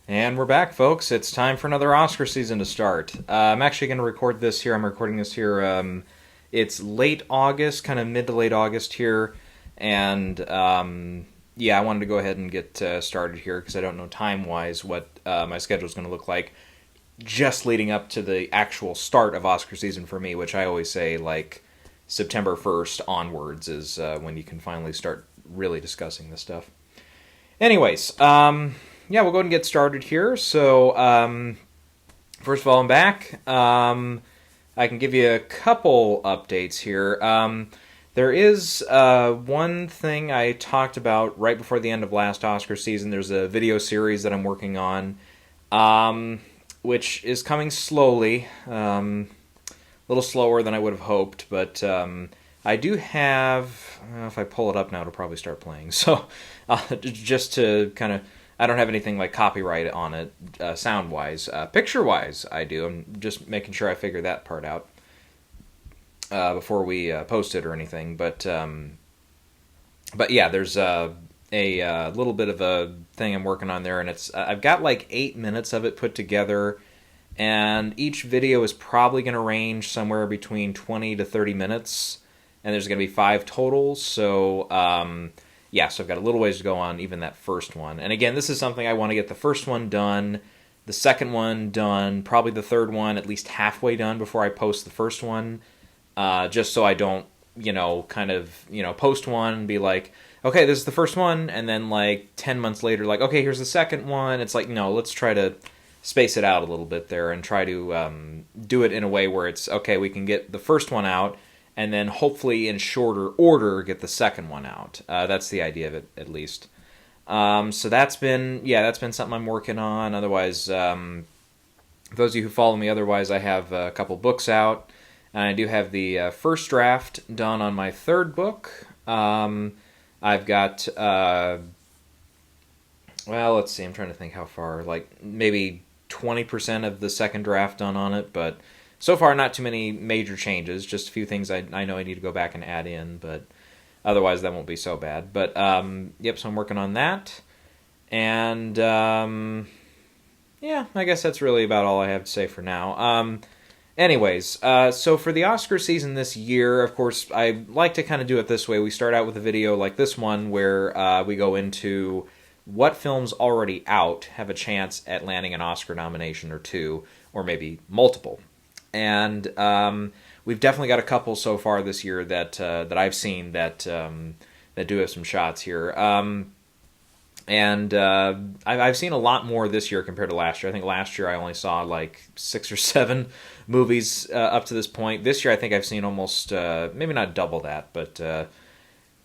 And we're back, folks. It's time for another Oscar season to start. I'm actually going to record this here. I'm recording this here. It's late August, kind of mid to late August here. And yeah, I wanted to go ahead and get started here because I don't know time-wise what my schedule is going to look like just leading up to the actual start of Oscar season for me, which I always say like September 1st onwards is when you can finally start really discussing this stuff. Anyways, yeah, we'll go ahead and get started here. So, first of all, I'm back. I can give you a couple updates here. There is one thing I talked about right before the end of last Oscar season. There's a video series that I'm working on, which is coming slowly, a little slower than I would have hoped, but I do have, if I pull it up now, it'll probably start playing. So, just to kind of, I don't have anything like copyright on it, sound-wise. Picture-wise, I do. I'm just making sure I figure that part out before we post it or anything. But yeah, there's a little bit of a thing I'm working on there, and it's I've got like 8 minutes of it put together, and each video is probably going to range somewhere between 20 to 30 minutes, and there's going to be 5 totals. So yeah, so I've got a little ways to go on even that first one. And again, this is something I want to get the first one done, the second one done, probably the third one at least halfway done before I post the first one, just so I don't, kind of, post one and be like, okay, this is the first one, and then like 10 months later, like, okay, here's the second one. It's like, no, let's try to space it out a little bit there and try to do it in a way where it's, okay, we can get the first one out, and then hopefully in shorter order get the second one out. That's the idea of it, at least. So that's been something I'm working on. Otherwise, for those of you who follow me, otherwise I have a couple books out, and I do have the first draft done on my third book. I've got, well, let's see, I'm trying to think how far, like maybe 20% of the second draft done on it, but so far, not too many major changes. Just a few things I know I need to go back and add in, but otherwise that won't be so bad. But yep, so I'm working on that, and yeah, I guess that's really about all I have to say for now. Anyways, so for the Oscar season this year, of course, I like to kind of do it this way. We start out with a video like this one where we go into what films already out have a chance at landing an Oscar nomination or two, or maybe multiple. And we've definitely got a couple so far this year that I've seen that do have some shots here. And I've seen a lot more this year compared to last year. I think last year I only saw like 6 or 7 movies up to this point. This year I think I've seen almost, maybe not double that, but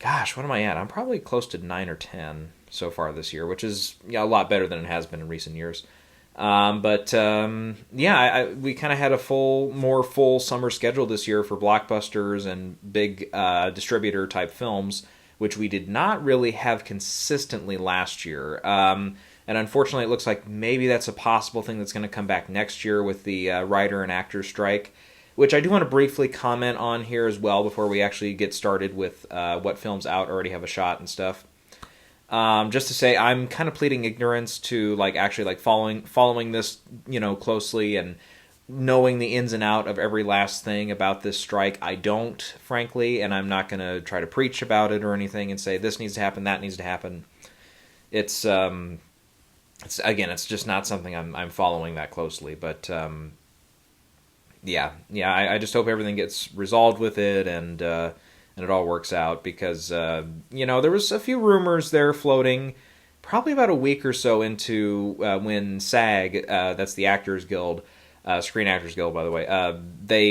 gosh, what am I at? I'm probably close to 9 or 10 so far this year, which is a lot better than it has been in recent years. Yeah, we kind of had a more full summer schedule this year for blockbusters and big distributor type films, which we did not really have consistently last year. And unfortunately, it looks like maybe that's a possible thing that's going to come back next year with the writer and actor strike, which I do want to briefly comment on here as well before we actually get started with what films out already have a shot and stuff. Just to say, I'm kind of pleading ignorance to actually following this closely and knowing the ins and out of every last thing about this strike. I don't, frankly, and I'm not going to try to preach about it or anything and say this needs to happen, that needs to happen. It's just not something I'm following that closely. But yeah, I just hope everything gets resolved with it and it all works out because, there was a few rumors there floating probably about a week or so into when SAG, that's the Actors Guild, Screen Actors Guild, by the way,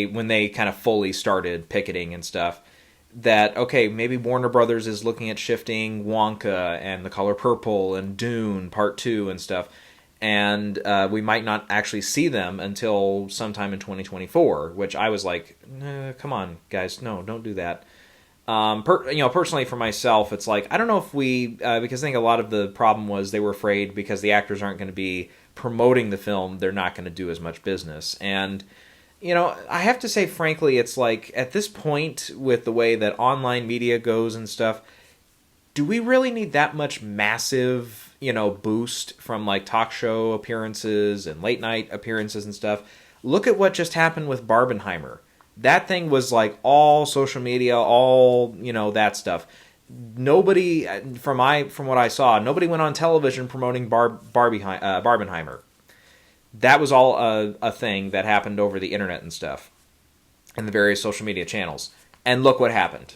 when they kind of fully started picketing and stuff, that, okay, maybe Warner Brothers is looking at shifting Wonka and The Color Purple and Dune Part 2 and stuff, and we might not actually see them until sometime in 2024, which I was like, come on, guys, no, don't do that. Personally for myself, it's like, I don't know if because I think a lot of the problem was they were afraid because the actors aren't going to be promoting the film, they're not going to do as much business. And, I have to say, frankly, it's like, at this point, with the way that online media goes and stuff, do we really need that much massive boost from like talk show appearances and late night appearances and stuff. Look at what just happened with Barbenheimer. That thing was like all social media, all, that stuff. Nobody, from what I saw, nobody went on television promoting Barbenheimer. That was all a thing that happened over the internet and stuff, and the various social media channels. And look what happened.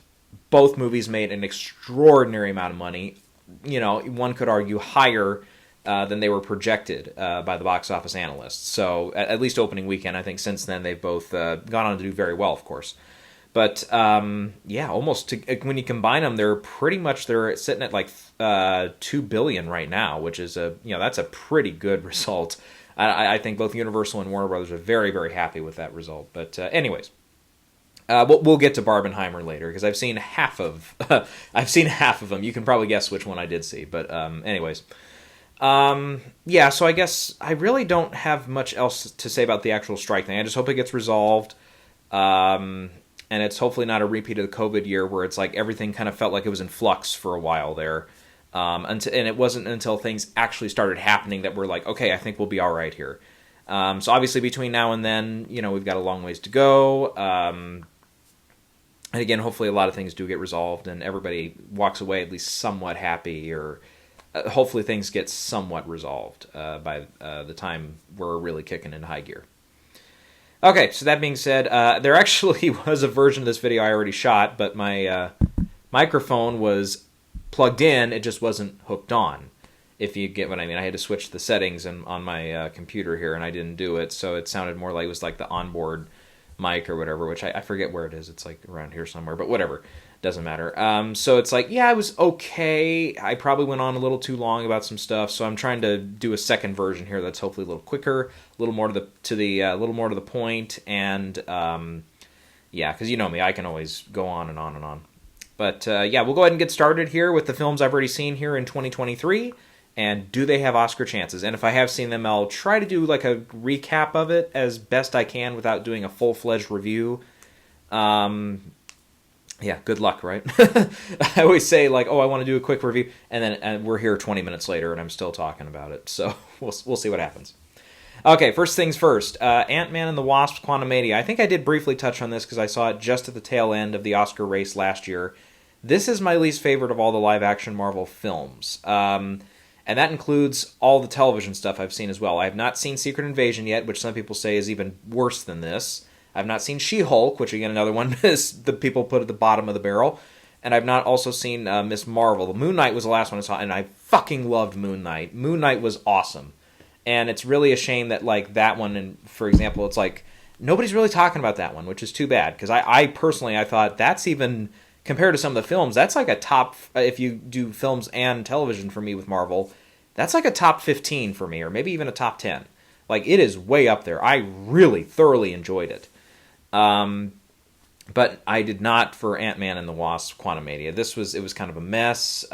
Both movies made an extraordinary amount of money. One could argue higher than they were projected by the box office analysts. So at least opening weekend, I think since then they've both gone on to do very well, of course. But almost when you combine them, they're sitting at like $2 billion right now, which is that's a pretty good result. I think both Universal and Warner Brothers are very, very happy with that result. But anyways. We'll get to Barbenheimer later because I've seen half of them. You can probably guess which one I did see, but anyways, so I guess I really don't have much else to say about the actual strike thing. I just hope it gets resolved, and it's hopefully not a repeat of the COVID year where it's like everything kind of felt like it was in flux for a while there, and it wasn't until things actually started happening that we're like, okay, I think we'll be all right here. So obviously between now and then, we've got a long ways to go. And again, hopefully a lot of things do get resolved and everybody walks away at least somewhat happy, or hopefully things get somewhat resolved by the time we're really kicking into high gear. Okay, so that being said, there actually was a version of this video I already shot, but my microphone was plugged in, it just wasn't hooked on. If you get what I mean. I had to switch the settings on my computer here, and I didn't do it, so it sounded more like it was like the onboard mic or whatever, which I forget where it is. It's like around here somewhere, but whatever. Doesn't matter. So it's like, yeah, it was okay. I probably went on a little too long about some stuff, so I'm trying to do a second version here that's hopefully a little quicker, a little more to the point, and because you know me, I can always go on and on and on. But we'll go ahead and get started here with the films I've already seen here in 2023. And do they have Oscar chances? And if I have seen them, I'll try to do like a recap of it as best I can without doing a full-fledged review. Good luck, right? I always say like, I want to do a quick review, and then we're here 20 minutes later, and I'm still talking about it. So we'll see what happens. Okay, first things first. Ant-Man and the Wasp: Quantumania. I think I did briefly touch on this because I saw it just at the tail end of the Oscar race last year. This is my least favorite of all the live-action Marvel films. And that includes all the television stuff I've seen as well. I have not seen Secret Invasion yet, which some people say is even worse than this. I've not seen She-Hulk, which again, another one is the people put at the bottom of the barrel. And I've not also seen Miss Marvel. The Moon Knight was the last one I saw, and I fucking loved Moon Knight. Moon Knight was awesome. And it's really a shame that, like, that one, and for example, it's like, nobody's really talking about that one, which is too bad. Because I personally thought that's even... compared to some of the films, that's like a top, if you do films and television for me with Marvel, that's like a top 15 for me, or maybe even a top 10. Like, it is way up there. I really thoroughly enjoyed it. But I did not for Ant-Man and the Wasp: Quantumania. It was kind of a mess.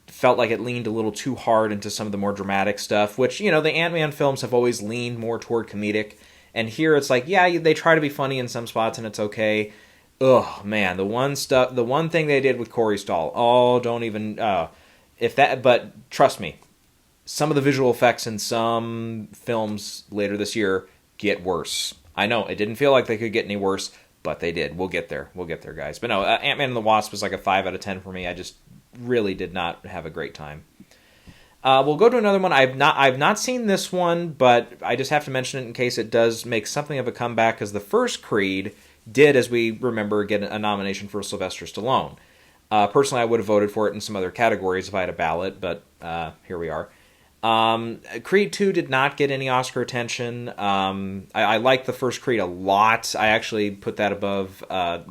Felt like it leaned a little too hard into some of the more dramatic stuff, which, the Ant-Man films have always leaned more toward comedic. And here it's like, yeah, they try to be funny in some spots and it's okay. Ugh, man, the one thing they did with Corey Stoll, don't even, but trust me, some of the visual effects in some films later this year get worse. I know, it didn't feel like they could get any worse, but they did. We'll get there, guys. But no, Ant-Man and the Wasp was like a 5 out of 10 for me. I just really did not have a great time. We'll go to another one. I've not seen this one, but I just have to mention it in case it does make something of a comeback, because the first Creed did, as we remember, get a nomination for Sylvester Stallone. Personally, I would have voted for it in some other categories if I had a ballot, but here we are. Creed 2 did not get any Oscar attention. I like the first Creed a lot. I actually put that above... I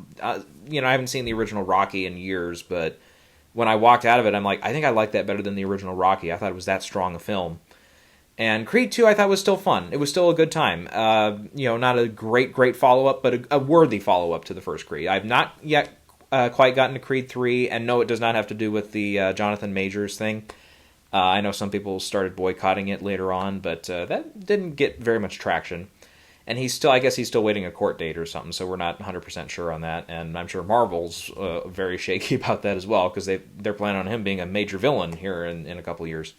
haven't seen the original Rocky in years, but when I walked out of it, I'm like, I think I like that better than the original Rocky. I thought it was that strong a film. And Creed 2 I thought was still fun. It was still a good time. Not a great follow-up, but a worthy follow-up to the first Creed. I've not yet quite gotten to Creed 3, and no, it does not have to do with the Jonathan Majors thing. I know some people started boycotting it later on, but that didn't get very much traction. And I guess he's still waiting a court date or something, so we're not 100% sure on that. And I'm sure Marvel's very shaky about that as well, because they're planning on him being a major villain here in a couple years.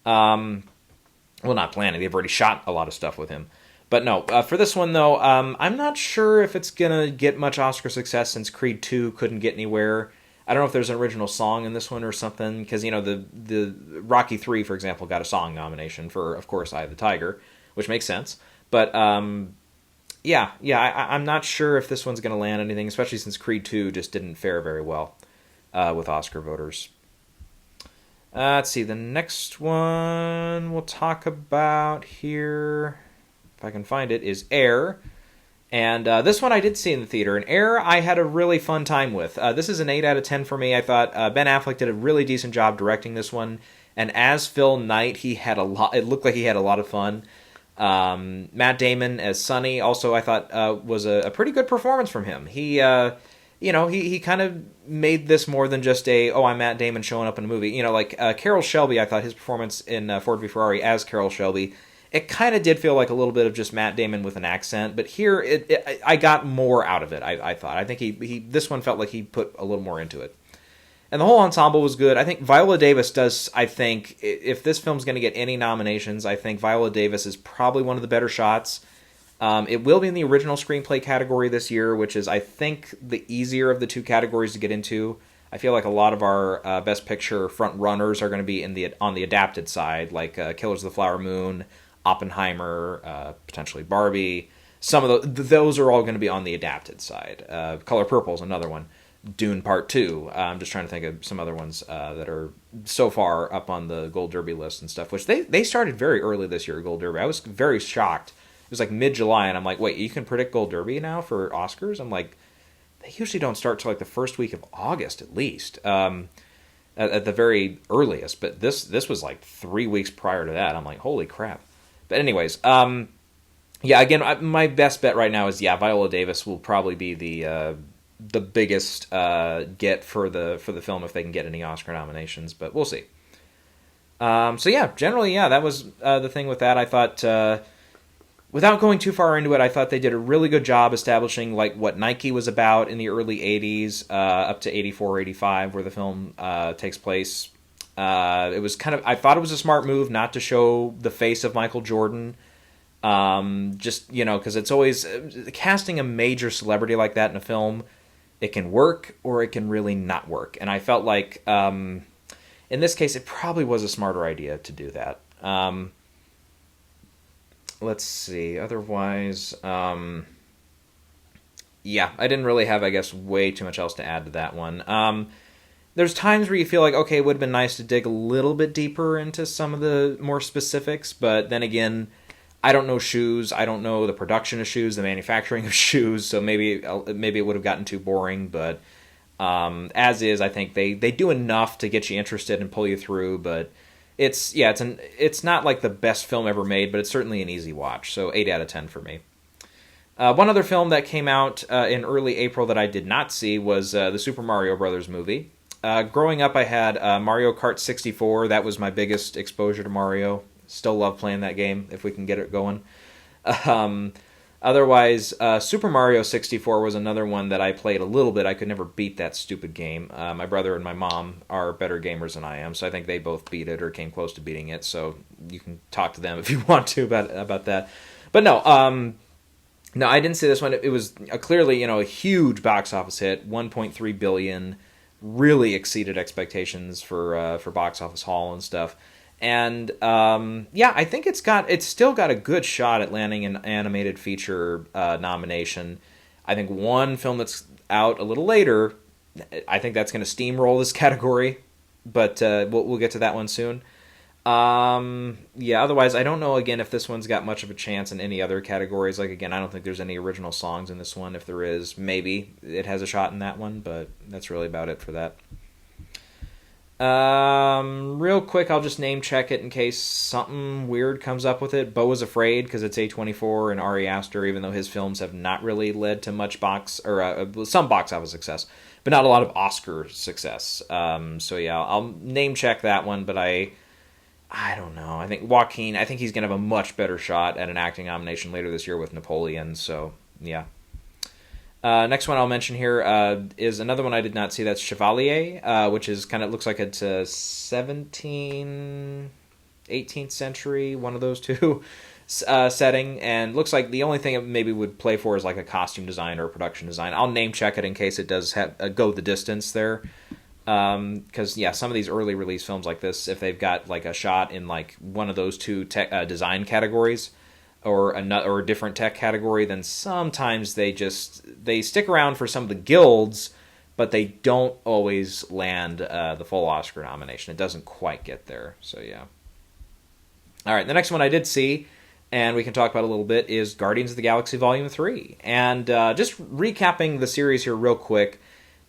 Well, not planning. They've already shot a lot of stuff with him. But no, for this one, though, I'm not sure if it's going to get much Oscar success since Creed 2 couldn't get anywhere. I don't know if there's an original song in this one or something, because, the Rocky 3, for example, got a song nomination for, of course, Eye of the Tiger, which makes sense. But, I'm not sure if this one's going to land anything, especially since Creed 2 just didn't fare very well with Oscar voters. Let's see, the next one we'll talk about here, if I can find it, is Air. And this one I did see in the theater. And Air, I had a really fun time with. This is an 8 out of 10 for me. I thought Ben Affleck did a really decent job directing this one. And as Phil Knight, it looked like he had a lot of fun. Matt Damon as Sonny also I thought was a pretty good performance from him. He kind of made this more than just I'm Matt Damon showing up in a movie. Carroll Shelby, I thought his performance in Ford v Ferrari as Carroll Shelby, it kind of did feel like a little bit of just Matt Damon with an accent, but here I got more out of it. I thought. I think this one felt like he put a little more into it. And the whole ensemble was good. I think Viola Davis does, if this film's going to get any nominations, I think Viola Davis is probably one of the better shots. It will be in the original screenplay category this year, which is, I think, the easier of the two categories to get into. I feel like a lot of our Best Picture front runners are going to be on the adapted side, like Killers of the Flower Moon, Oppenheimer, potentially Barbie. Some of those are all going to be on the adapted side. Color Purple is another one. Dune Part 2. I'm just trying to think of some other ones that are so far up on the Gold Derby list and stuff, which they started very early this year, Gold Derby. I was very shocked. It was like mid-July, and I'm like, wait, you can predict Gold Derby now for Oscars? I'm like, they usually don't start till like the first week of August at least, at the very earliest. But this was like 3 weeks prior to that. I'm like, holy crap. But anyways, again, my best bet right now is, Viola Davis will probably be the biggest get for the film if they can get any Oscar nominations, but we'll see. Generally, that was the thing with that. I thought, without going too far into it, I thought they did a really good job establishing like what Nike was about in the early 80s, up to 84, 85, where the film takes place. It was I thought it was a smart move not to show the face of Michael Jordan. Because it's always casting a major celebrity like that in a film. It can work or it can really not work. And I felt like, in this case, it probably was a smarter idea to do that. Let's see. Otherwise, I didn't really have, I guess, way too much else to add to that one. There's times where you feel like, okay, it would have been nice to dig a little bit deeper into some of the more specifics, but then again, I don't know shoes. I don't know the production of shoes, the manufacturing of shoes, so maybe it would have gotten too boring. But as is, I think they do enough to get you interested and pull you through. But it's not like the best film ever made, but it's certainly an easy watch. So 8 out of 10 for me. One other film that came out in early April that I did not see was the Super Mario Brothers movie. Growing up, I had Mario Kart 64. That was my biggest exposure to Mario. Still love playing that game if we can get it going. Otherwise, Super Mario 64 was another one that I played a little bit. I could never beat that stupid game. My brother and my mom are better gamers than I am, so I think they both beat it or came close to beating it. So you can talk to them if you want to about that. But no, I didn't see this one. It was clearly a huge box office hit, 1.3 billion, really exceeded expectations for box office haul and stuff. And I think it's still got a good shot at landing an animated feature nomination. I think one film that's out a little later, I think that's going to steamroll this category, but we'll get to that one soon. Otherwise, I don't know, again, if this one's got much of a chance in any other categories. Like, again, I don't think there's any original songs in this one. If there is, maybe it has a shot in that one, but that's really about it for that. Real quick, I'll just name check it in case something weird comes up with it. Beau is Afraid, because it's A24 and Ari Aster, even though his films have not really led to much some box office success, but not a lot of Oscar success. I'll name check that one, but I I don't know. I think Joaquin, I think he's going to have a much better shot at an acting nomination later this year with Napoleon. So, yeah. Next one I'll mention here is another one I did not see. That's Chevalier, which is kind of looks like it's a 18th century, one of those two setting, and looks like the only thing it maybe would play for is like a costume design or a production design. I'll name check it in case it does go the distance there. Because some of these early release films like this, if they've got like a shot in like one of those two design categories or a different tech category, then sometimes they stick around for some of the guilds, but they don't always land the full Oscar nomination. It doesn't quite get there. So yeah. All right, the next one I did see, and we can talk about a little bit, is Guardians of the Galaxy Volume 3. And just recapping the series here real quick.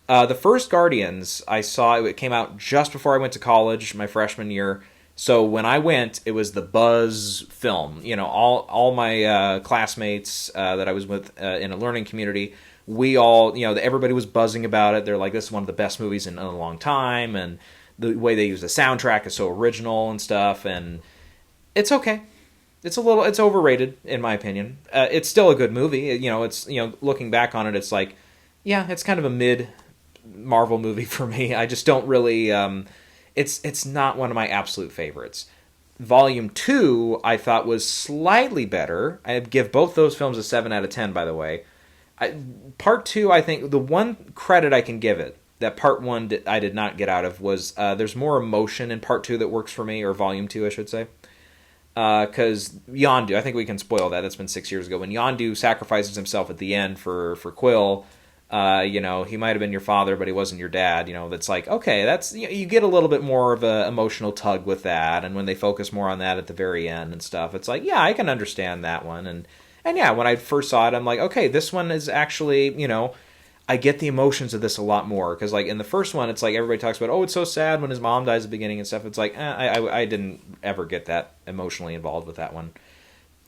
The first Guardians I saw, it came out just before I went to college, my freshman year. So when I went, it was the buzz film. You know, all my classmates that I was with in a learning community, we all, everybody was buzzing about it. They're like, this is one of the best movies in a long time, and the way they use the soundtrack is so original and stuff. And it's okay. It's overrated in my opinion. It's still a good movie. It's looking back on it, it's like, yeah, it's kind of a mid Marvel movie for me. I just don't really it's not one of my absolute favorites. Volume 2 I thought was slightly better. I'd give both those films a 7 out of 10, by the way. Part 2, I think the one credit I can give it that Part 1 I did not get out of was there's more emotion in Part 2 that works for me, or Volume 2 I should say. Because Yondu, I think we can spoil that. That's been 6 years ago. When Yondu sacrifices himself at the end for Quill, he might have been your father, but he wasn't your dad. That's like, okay, that's, you get a little bit more of a emotional tug with that. And when they focus more on that at the very end and stuff, it's like, yeah, I can understand that one. And yeah, when I first saw it, I'm like, okay, this one is actually, I get the emotions of this a lot more. Because like in the first one, it's like everybody talks about, oh, it's so sad when his mom dies at the beginning and stuff. It's like, I didn't ever get that emotionally involved with that one.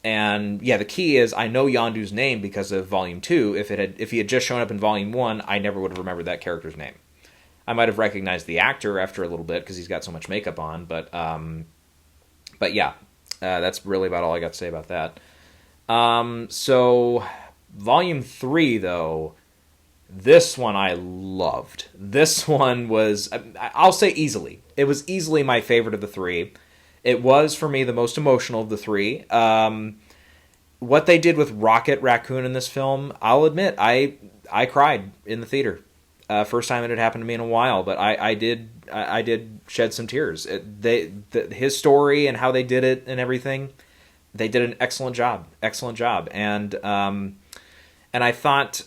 And yeah, the key is I know Yondu's name because of Volume 2. If he had just shown up in Volume 1, I never would have remembered that character's name. I might have recognized the actor after a little bit because he's got so much makeup on, but yeah, that's really about all I got to say about that. So Volume 3 though, this one I loved. This one was, I'll say easily. It was easily my favorite of the three. It was, for me, the most emotional of the three. What they did with Rocket Raccoon in this film, I'll admit, I cried in the theater. First time it had happened to me in a while, but I did shed some tears. His story and how they did it and everything, they did an excellent job. And I thought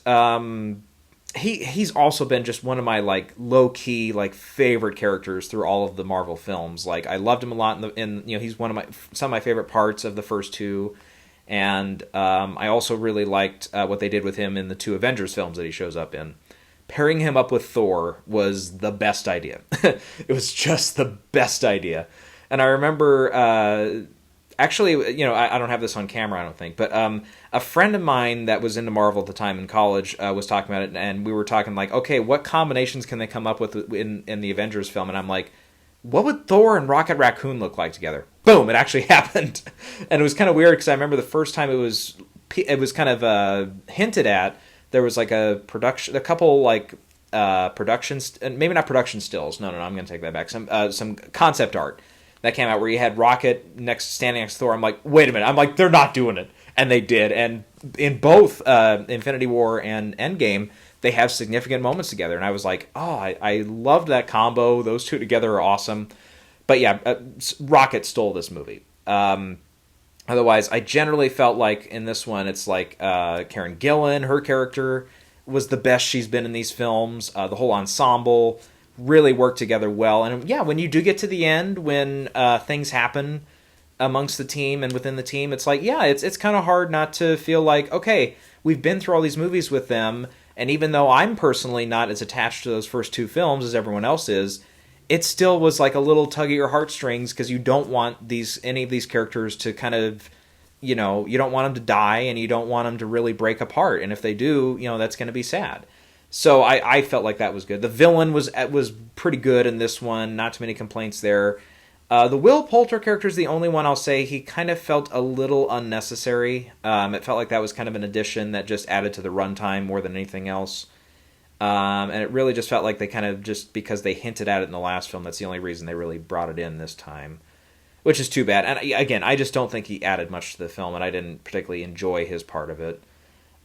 he's also been just one of my like low key like favorite characters through all of the Marvel films. Like I loved him a lot he's one of some of my favorite parts of the first two, and I also really liked what they did with him in the two Avengers films that he shows up in. Pairing him up with Thor was the best idea. It was just the best idea. And I remember actually, I don't have this on camera, I don't think, but a friend of mine that was into Marvel at the time in college was talking about it, and we were talking like, okay, what combinations can they come up with in the Avengers film? And I'm like, what would Thor and Rocket Raccoon look like together? Boom, it actually happened. And it was kind of weird because I remember the first time it was kind of hinted at. There was like a couple like productions, maybe not production stills. No, I'm going to take that back. Some concept art that came out where you had Rocket standing next to Thor. I'm like, wait a minute. I'm like, they're not doing it. And they did. And in both Infinity War and Endgame, they have significant moments together. And I was like, oh, I loved that combo. Those two together are awesome. But yeah, Rocket stole this movie. Otherwise, I generally felt like in this one, it's like Karen Gillan, her character was the best she's been in these films. The whole ensemble really worked together well. And yeah, when you do get to the end, when things happen amongst the team and within the team, it's like, yeah, it's kind of hard not to feel like, okay, we've been through all these movies with them, and even though I'm personally not as attached to those first two films as everyone else is, it still was like a little tug at your heartstrings because you don't want any of these characters to kind of, you don't want them to die and you don't want them to really break apart. And if they do, that's going to be sad. So I felt like that was good. The villain was pretty good in this one. Not too many complaints there. The Will Poulter character is the only one I'll say he kind of felt a little unnecessary. It felt like that was kind of an addition that just added to the runtime more than anything else. And it really just felt like they kind of just, because they hinted at it in the last film, that's the only reason they really brought it in this time. Which is too bad. And again, I just don't think he added much to the film, and I didn't particularly enjoy his part of it.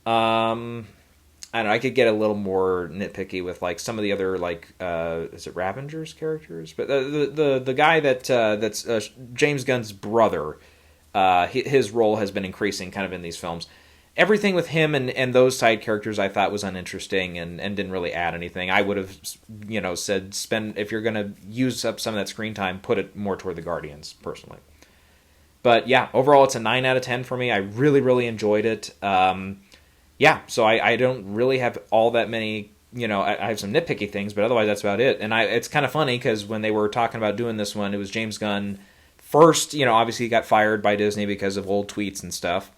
I don't know, I could get a little more nitpicky with like some of the other like is it Ravenger's characters? But the guy that's James Gunn's brother, his role has been increasing kind of in these films. Everything with him and those side characters I thought was uninteresting and didn't really add anything. I would have said if you're going to use up some of that screen time, put it more toward the Guardians personally. But yeah, overall it's a 9 out of 10 for me. I really, really enjoyed it. Yeah, so I don't really have all that many, I have some nitpicky things, but otherwise that's about it. And it's kind of funny because when they were talking about doing this one, it was James Gunn first, obviously he got fired by Disney because of old tweets and stuff.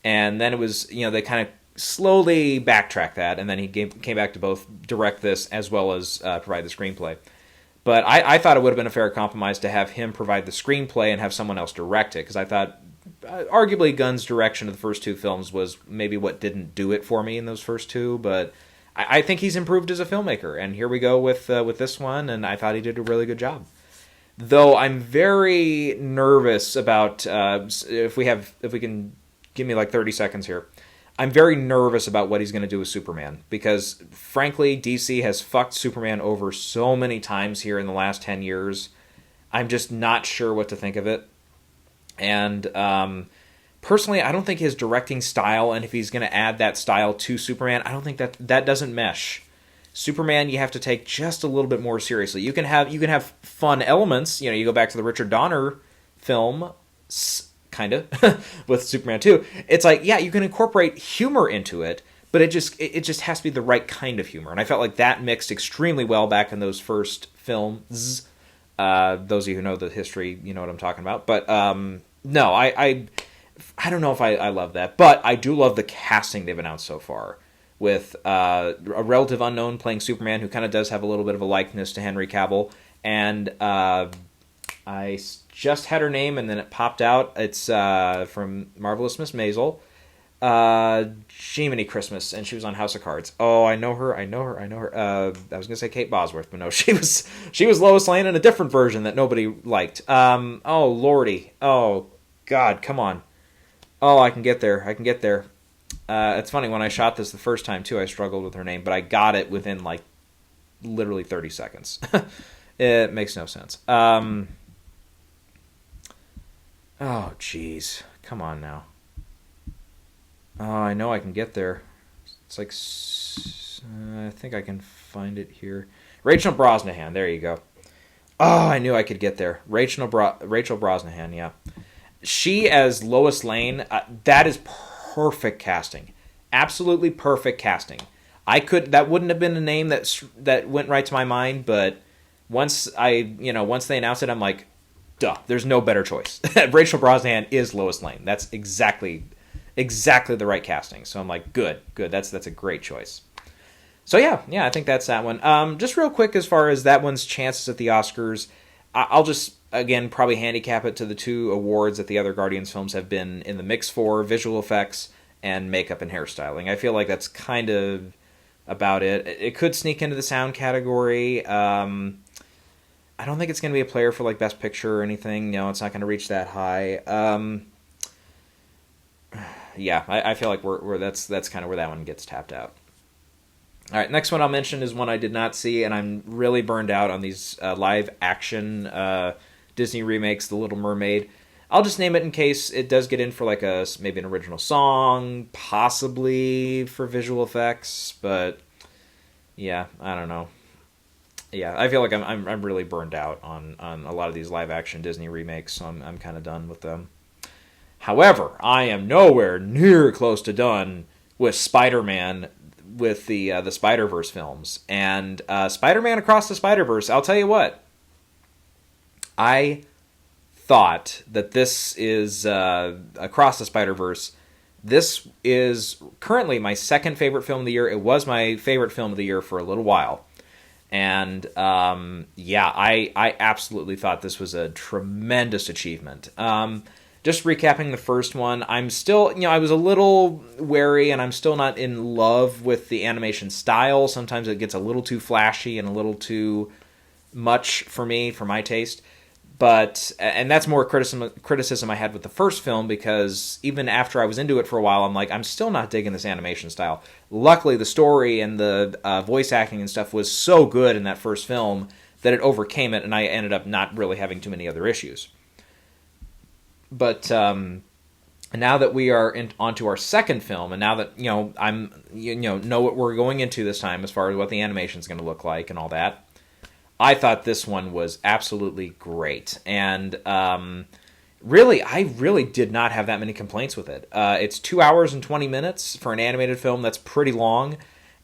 And then it was, they kind of slowly backtracked that, and then he came back to both direct this as well as provide the screenplay. But I thought it would have been a fair compromise to have him provide the screenplay and have someone else direct it, because I thought arguably Gunn's direction of the first two films was maybe what didn't do it for me in those first two, but I think he's improved as a filmmaker, and here we go with this one, and I thought he did a really good job. Though I'm very nervous about if we can give me like 30 seconds here. I'm very nervous about what he's going to do with Superman, because frankly DC has fucked Superman over so many times here in the last 10 years. I'm just not sure what to think of it. And personally, I don't think his directing style, and if he's going to add that style to Superman, I don't think that doesn't mesh. Superman, you have to take just a little bit more seriously. You can have fun elements. You go back to the Richard Donner film, kind of, with Superman 2. It's like, yeah, you can incorporate humor into it, but it just has to be the right kind of humor. And I felt like that mixed extremely well back in those first films. Those of you who know the history, you know what I'm talking about. But no, I don't know if I love that, but I do love the casting they've announced so far, with a relative unknown playing Superman who kind of does have a little bit of a likeness to Henry Cavill, and I just had her name and then it popped out. It's from Marvelous Miss Maisel. Jiminy Christmas, and she was on House of Cards. Oh, I know her. I was gonna say Kate Bosworth, but no, she was Lois Lane in a different version that nobody liked. Oh lordy, oh god, come on. Oh, I can get there. It's funny, when I shot this the first time too, I struggled with her name, but I got it within like literally 30 seconds. It makes no sense. Oh jeez, come on now. Oh, I know I can get there. It's like, I think I can find it here. Rachel Brosnahan, there you go. Oh, I knew I could get there. Rachel Brosnahan, yeah. She as Lois Lane, that is perfect casting. Absolutely perfect casting. That wouldn't have been a name that went right to my mind, but once they announced it, I'm like, duh, there's no better choice. Rachel Brosnahan is Lois Lane. That's exactly the right casting. So I'm like, good. That's a great choice. So yeah, I think that's that one. Just real quick, as far as that one's chances at the Oscars, I'll just, again, probably handicap it to the two awards that the other Guardians films have been in the mix for: visual effects and makeup and hairstyling. I feel like that's kind of about it. It could sneak into the sound category. I don't think it's going to be a player for like Best Picture or anything. No, it's not going to reach that high. Yeah, I feel like that's kind of where that one gets tapped out. All right, next one I'll mention is one I did not see, and I'm really burned out on these live action Disney remakes, The Little Mermaid. I'll just name it in case it does get in for like maybe an original song, possibly for visual effects, but yeah, I don't know. Yeah, I feel like I'm really burned out on a lot of these live action Disney remakes, so I'm kind of done with them. However, I am nowhere near close to done with Spider-Man, with the Spider-Verse films. And Spider-Man Across the Spider-Verse, I'll tell you what. I thought that this is, Across the Spider-Verse, this is currently my second favorite film of the year. It was my favorite film of the year for a little while. And yeah, I absolutely thought this was a tremendous achievement. Just recapping the first one, I'm still, I was a little wary, and I'm still not in love with the animation style. Sometimes it gets a little too flashy and a little too much for me, for my taste. But, and that's more criticism I had with the first film, because even after I was into it for a while, I'm like, I'm still not digging this animation style. Luckily, the story and the voice acting and stuff was so good in that first film that it overcame it, and I ended up not really having too many other issues. But now that we are onto our second film, and now that I'm know what we're going into this time as far as what the animation is going to look like and all that, I thought this one was absolutely great. And really, I really did not have that many complaints with it. It's 2 hours and 20 minutes for an animated film. That's pretty long.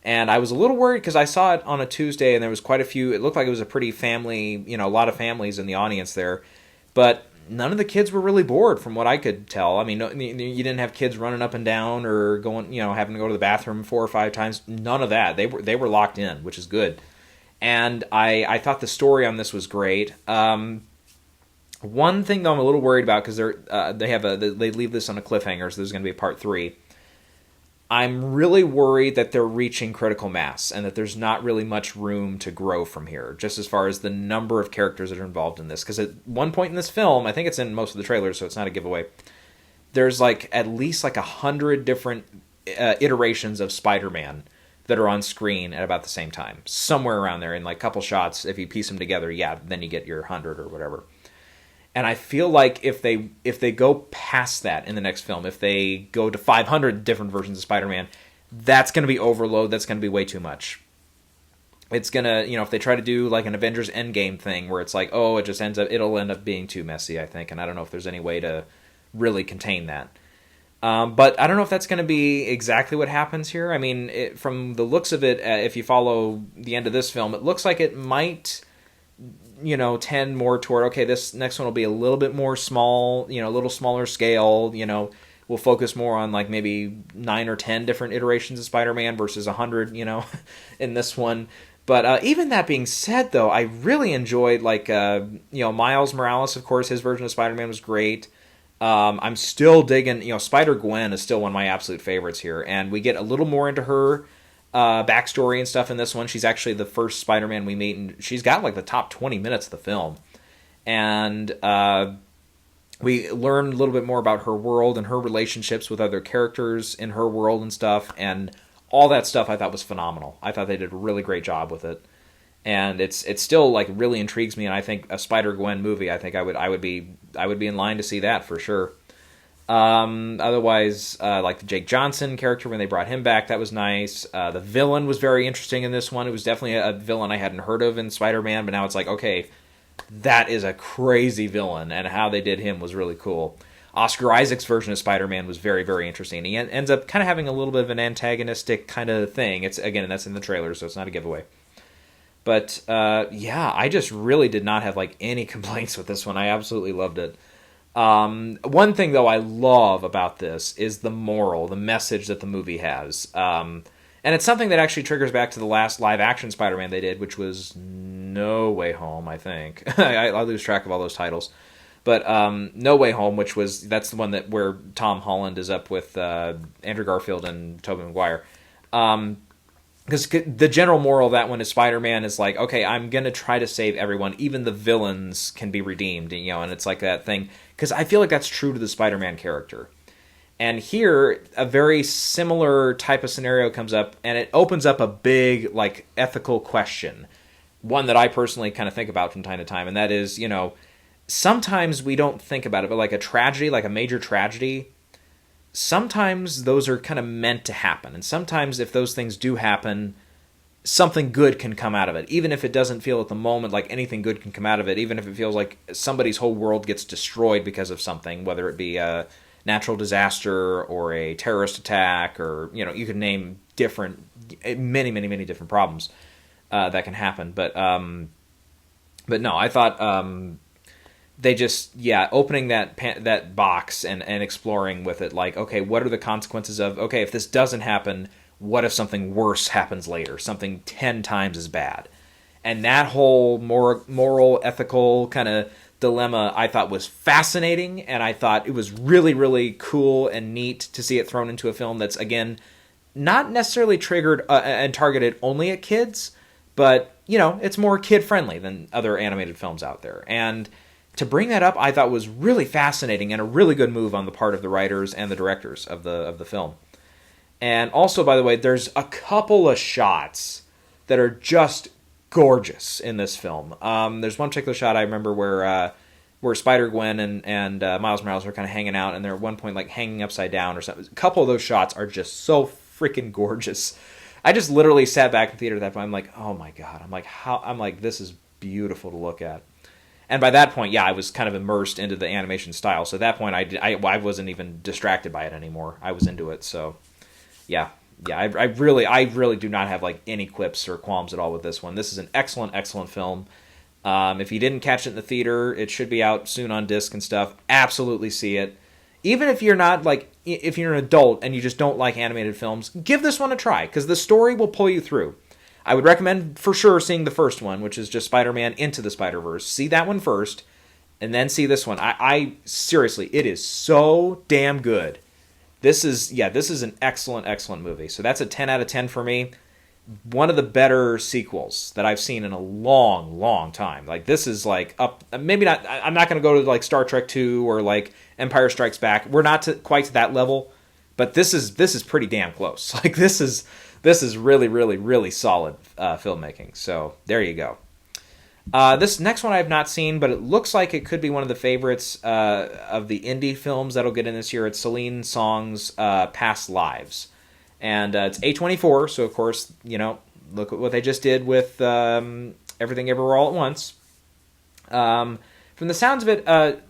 And I was a little worried because I saw it on a Tuesday, and there was quite a few. It looked like it was a pretty family, a lot of families in the audience there. But none of the kids were really bored, from what I could tell. I mean, you didn't have kids running up and down or going, having to go to the bathroom 4 or 5 times. None of that. They were locked in, which is good. And I thought the story on this was great. One thing though I'm a little worried about, because they leave this on a cliffhanger, so there's going to be a part 3. I'm really worried that they're reaching critical mass and that there's not really much room to grow from here, just as far as the number of characters that are involved in this. Because at one point in this film, I think it's in most of the trailers, so it's not a giveaway, there's at least 100 different iterations of Spider-Man that are on screen at about the same time. Somewhere around there in a couple shots, if you piece them together, then you get your 100 or whatever. And I feel like if they go past that in the next film, if they go to 500 different versions of Spider-Man, that's going to be overload. That's going to be way too much. It's going to, if they try to do an Avengers Endgame thing where it's it'll end up being too messy, I think. And I don't know if there's any way to really contain that. But I don't know if that's going to be exactly what happens here. I mean, from the looks of it, if you follow the end of this film, it looks like it might tend more toward, okay, this next one will be a little bit more small, a little smaller scale, we'll focus more on maybe 9 or 10 different iterations of Spider-Man versus 100, in this one. But even that being said, though, I really enjoyed, Miles Morales, of course, his version of Spider-Man was great. I'm still digging, Spider-Gwen is still one of my absolute favorites here, and we get a little more into her backstory and stuff in this one. She's actually the first Spider-Man we meet, and she's got the top 20 minutes of the film. And we learn a little bit more about her world and her relationships with other characters in her world and stuff, and all that stuff I thought was phenomenal. I thought they did a really great job with it. And it's still really intrigues me, and I think a Spider-Gwen movie, I think I would be in line to see that for sure. Otherwise, the Jake Johnson character, when they brought him back, that was nice. The villain was very interesting in this one. It was definitely a villain I hadn't heard of in Spider-Man, but now it's okay, that is a crazy villain, and how they did him was really cool. Oscar Isaac's version of Spider-Man was very, very interesting. He ends up kind of having a little bit of an antagonistic kind of thing. That's in the trailer, so it's not a giveaway. But, yeah, I just really did not have, any complaints with this one. I absolutely loved it. One thing, though, I love about this is the moral, the message that the movie has. And it's something that actually triggers back to the last live-action Spider-Man they did, which was No Way Home, I think. I lose track of all those titles. But No Way Home, that's the one where Tom Holland is up with Andrew Garfield and Tobey Maguire. Because the general moral of that one is Spider-Man is okay, I'm going to try to save everyone. Even the villains can be redeemed, and it's that thing. Because I feel like that's true to the Spider-Man character. And here, a very similar type of scenario comes up, and it opens up a big, ethical question. One that I personally kind of think about from time to time, and that is, sometimes we don't think about it, but a tragedy, a major tragedy, sometimes those are kind of meant to happen. And sometimes if those things do happen, something good can come out of it. Even if it doesn't feel at the moment like anything good can come out of it, even if it feels like somebody's whole world gets destroyed because of something, whether it be a natural disaster or a terrorist attack, or, you could name many different problems that can happen. But no, I thought they just, opening that box and exploring with it, okay, what are the consequences of, okay, if this doesn't happen, what if something worse happens later, something 10 times as bad? And that whole moral, ethical kind of dilemma I thought was fascinating, and I thought it was really, really cool and neat to see it thrown into a film that's, again, not necessarily triggered and targeted only at kids, but, you know, it's more kid-friendly than other animated films out there. And to bring that up, I thought was really fascinating and a really good move on the part of the writers and the directors of the film. And also, by the way, there's a couple of shots that are just gorgeous in this film. There's one particular shot I remember where Spider-Gwen and Miles Morales are kind of hanging out, and they're at one point like hanging upside down or something. A couple of those shots are just so freaking gorgeous. I just literally sat back in the theater at that point. I'm like, oh my god. I'm like, this is beautiful to look at. And by that point, yeah, I was kind of immersed into the animation style. So at that point, I wasn't even distracted by it anymore. I was into it. So yeah. I really do not have like any quips or qualms at all with this one. This is an excellent film. If you didn't catch it in the theater, it should be out soon on disc and stuff. Absolutely see it. Even if you're not like, if you're an adult and you just don't like animated films, give this one a try, because the story will pull you through. I would recommend for sure seeing the first one, which is just Spider-Man Into the Spider-Verse. See that one first, and then see this one. I seriously, it is so damn good. This is an excellent movie. So that's a 10 out of 10 for me. One of the better sequels that I've seen in a long time. Like, this is like up, maybe not, I'm not going to go to like Star Trek 2 or like Empire Strikes Back. We're not quite to that level, but this is pretty damn close. Like, this is really solid filmmaking. So there you go. This next one I have not seen, but it looks like it could be one of the favorites of the indie films that'll get in this year. It's Celine Song's Past Lives. And it's A24, so of course, you know, look at what they just did with Everything Everywhere All at Once. From the sounds of it,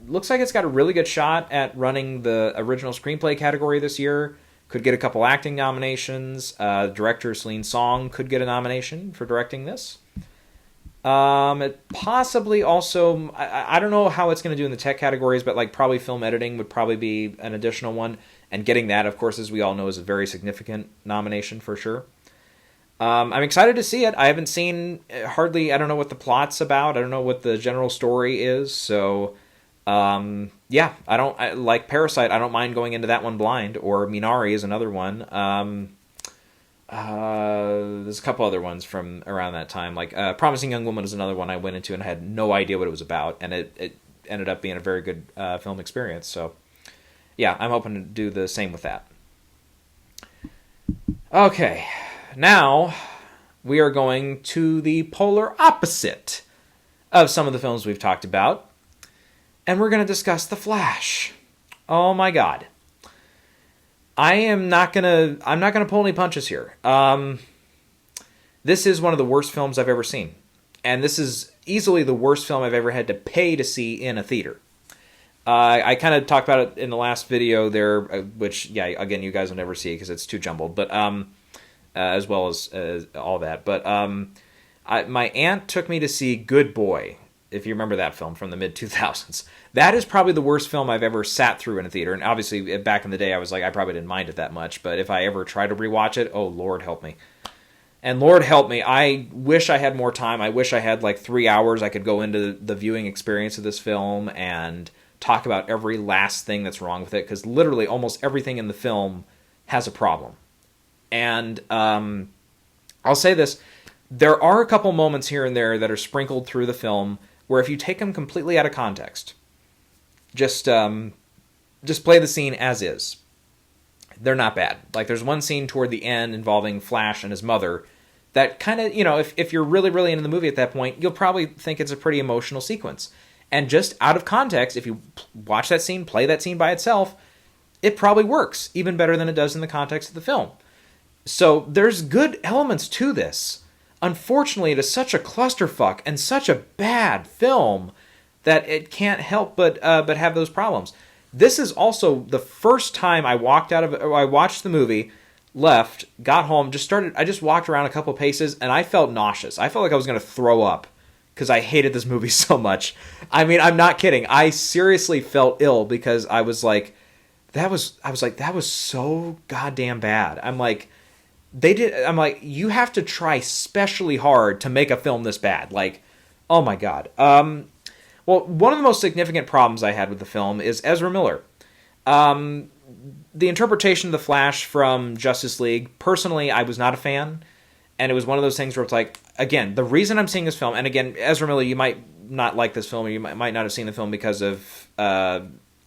looks like it's got a really good shot at running the original screenplay category this year. Could get a couple acting nominations. Director Celine Song could get a nomination for directing this. It possibly also, I don't know how it's going to do in the tech categories, but like probably film editing would probably be an additional one. And getting that, of course, as we all know, is a very significant nomination for sure. I'm excited to see it. I haven't seen hardly, I don't know what the plot's about. I don't know what the general story is. So, yeah, like Parasite, I don't mind going into that one blind. Or Minari is another one. There's a couple other ones from around that time. Like Promising Young Woman is another one I went into and I had no idea what it was about. And it ended up being a very good film experience. So, yeah, I'm hoping to do the same with that. Okay, now we are going to the polar opposite of some of the films we've talked about, and we're going to discuss The Flash. Oh my god. I'm not gonna pull any punches here. This is one of the worst films I've ever seen, and this is easily the worst film I've ever had to pay to see in a theater. I kind of talked about it in the last video there, which, yeah, again, you guys will never see because it's too jumbled, but as well as all that. But my aunt took me to see Good Boy, if you remember that film from the mid-2000s. That is probably the worst film I've ever sat through in a theater. And obviously, back in the day, I was like, I probably didn't mind it that much. But if I ever try to rewatch it, oh, Lord help me. And Lord help me, I wish I had more time. I wish I had like 3 hours I could go into the viewing experience of this film and talk about every last thing that's wrong with it, because literally almost everything in the film has a problem. And I'll say this, there are a couple moments here and there that are sprinkled through the film where if you take them completely out of context, just play the scene as is, they're not bad. Like, there's one scene toward the end involving Flash and his mother that kind of, you know, if you're really into the movie at that point, you'll probably think it's a pretty emotional sequence. And just out of context, if you watch that scene, play that scene by itself, it probably works even better than it does in the context of the film. So there's good elements to this. Unfortunately, it is such a clusterfuck and such a bad film that it can't help but have those problems. This is also the first time I watched the movie, left, got home, I just walked around a couple paces, and I felt nauseous. I felt like I was going to throw up because I hated this movie so much. I mean, I'm not kidding. I seriously felt ill because I was like, that was so goddamn bad. I'm like, they did. I'm like, you have to try specially hard to make a film this bad. Like, oh my god. Well, one of the most significant problems I had with the film is Ezra Miller. The interpretation of the Flash from Justice League, personally, I was not a fan. And it was one of those things where it's like, again, the reason I'm seeing this film, and again, Ezra Miller, you might not like this film, or you might not have seen the film because of, I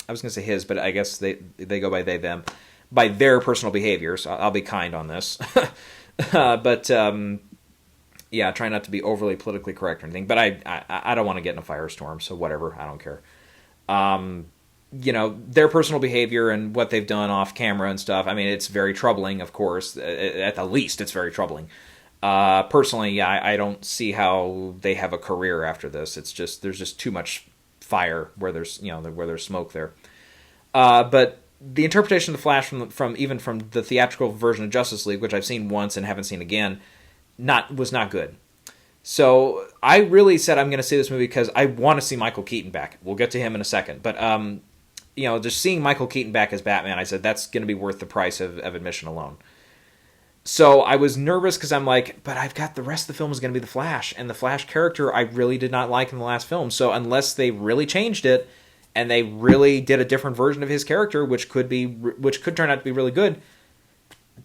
was going to say his, but I guess they go by they, them, by their personal behaviors. I'll be kind on this. But, yeah, try not to be overly politically correct or anything. But I don't want to get in a firestorm, so whatever, I don't care. You know, their personal behavior and what they've done off camera and stuff, I mean, it's very troubling, of course. At the least, it's very troubling. Personally, yeah, I don't see how they have a career after this. It's just, there's just too much fire where there's, you know, where there's smoke there. But the interpretation of the Flash from even from the theatrical version of Justice League, which I've seen once and haven't seen again, was not good. So I really said I'm going to see this movie because I want to see Michael Keaton back. We'll get to him in a second. But, you know, just seeing Michael Keaton back as Batman, I said that's going to be worth the price of admission alone. So I was nervous because I'm like, but I've got the rest of the film is going to be the Flash. And the Flash character I really did not like in the last film. So unless they really changed it and they really did a different version of his character, which could turn out to be really good,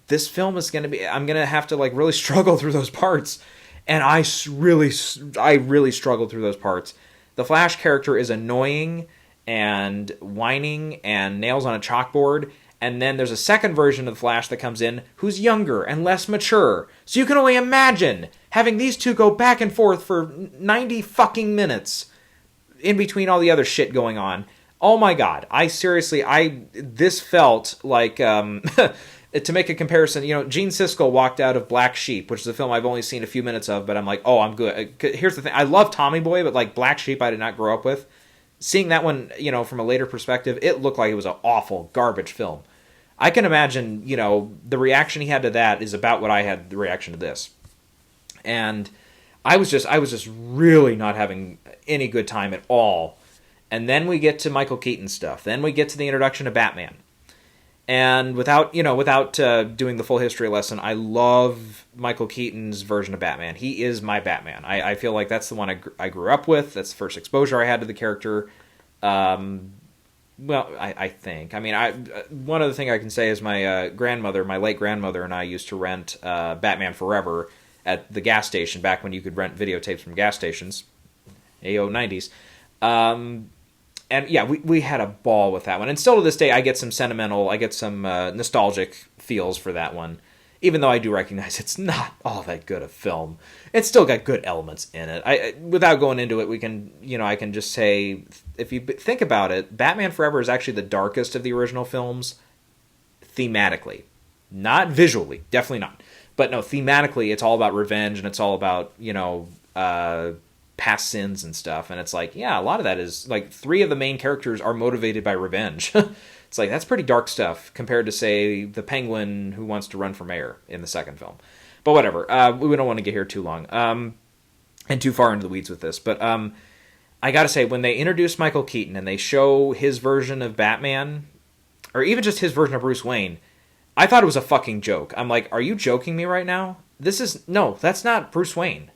this film is going to be, I'm going to have to like really struggle through those parts. And I really struggled through those parts. The Flash character is annoying and whining and nails on a chalkboard. And then there's a second version of the Flash that comes in who's younger and less mature. So you can only imagine having these two go back and forth for 90 fucking minutes in between all the other shit going on. Oh my god. This felt like, to make a comparison, you know, Gene Siskel walked out of Black Sheep, which is a film I've only seen a few minutes of, but I'm like, oh, I'm good. Here's the thing. I love Tommy Boy, but like Black Sheep I did not grow up with. Seeing that one, you know, from a later perspective, it looked like it was an awful garbage film. I can imagine, you know, the reaction he had to that is about what I had the reaction to this. And I was just really not having any good time at all. And then we get to Michael Keaton stuff. Then we get to the introduction of Batman. And without doing the full history lesson, I love Michael Keaton's version of Batman. He is my Batman. I feel like that's the one I grew up with. That's the first exposure I had to the character. Well, I think. I mean, one other thing I can say is my late grandmother, and I used to rent Batman Forever at the gas station back when you could rent videotapes from gas stations, AO 90s. And yeah, we had a ball with that one. And still to this day, I get some nostalgic feels for that one. Even though I do recognize it's not all that good a film. It's still got good elements in it. Without going into it, I can just say, if you think about it, Batman Forever is actually the darkest of the original films thematically. Not visually, definitely not. But no, thematically, it's all about revenge, and it's all about, past sins and stuff. And it's like, yeah, a lot of that is, like, 3 of the main characters are motivated by revenge. It's like, that's pretty dark stuff compared to, say, the Penguin who wants to run for mayor in the second film. But whatever. We don't want to get here too long and too far into the weeds with this. But I gotta say, when they introduce Michael Keaton and they show his version of Batman, or even just his version of Bruce Wayne, I thought it was a fucking joke. I'm like, are you joking me right now? No, that's not Bruce Wayne.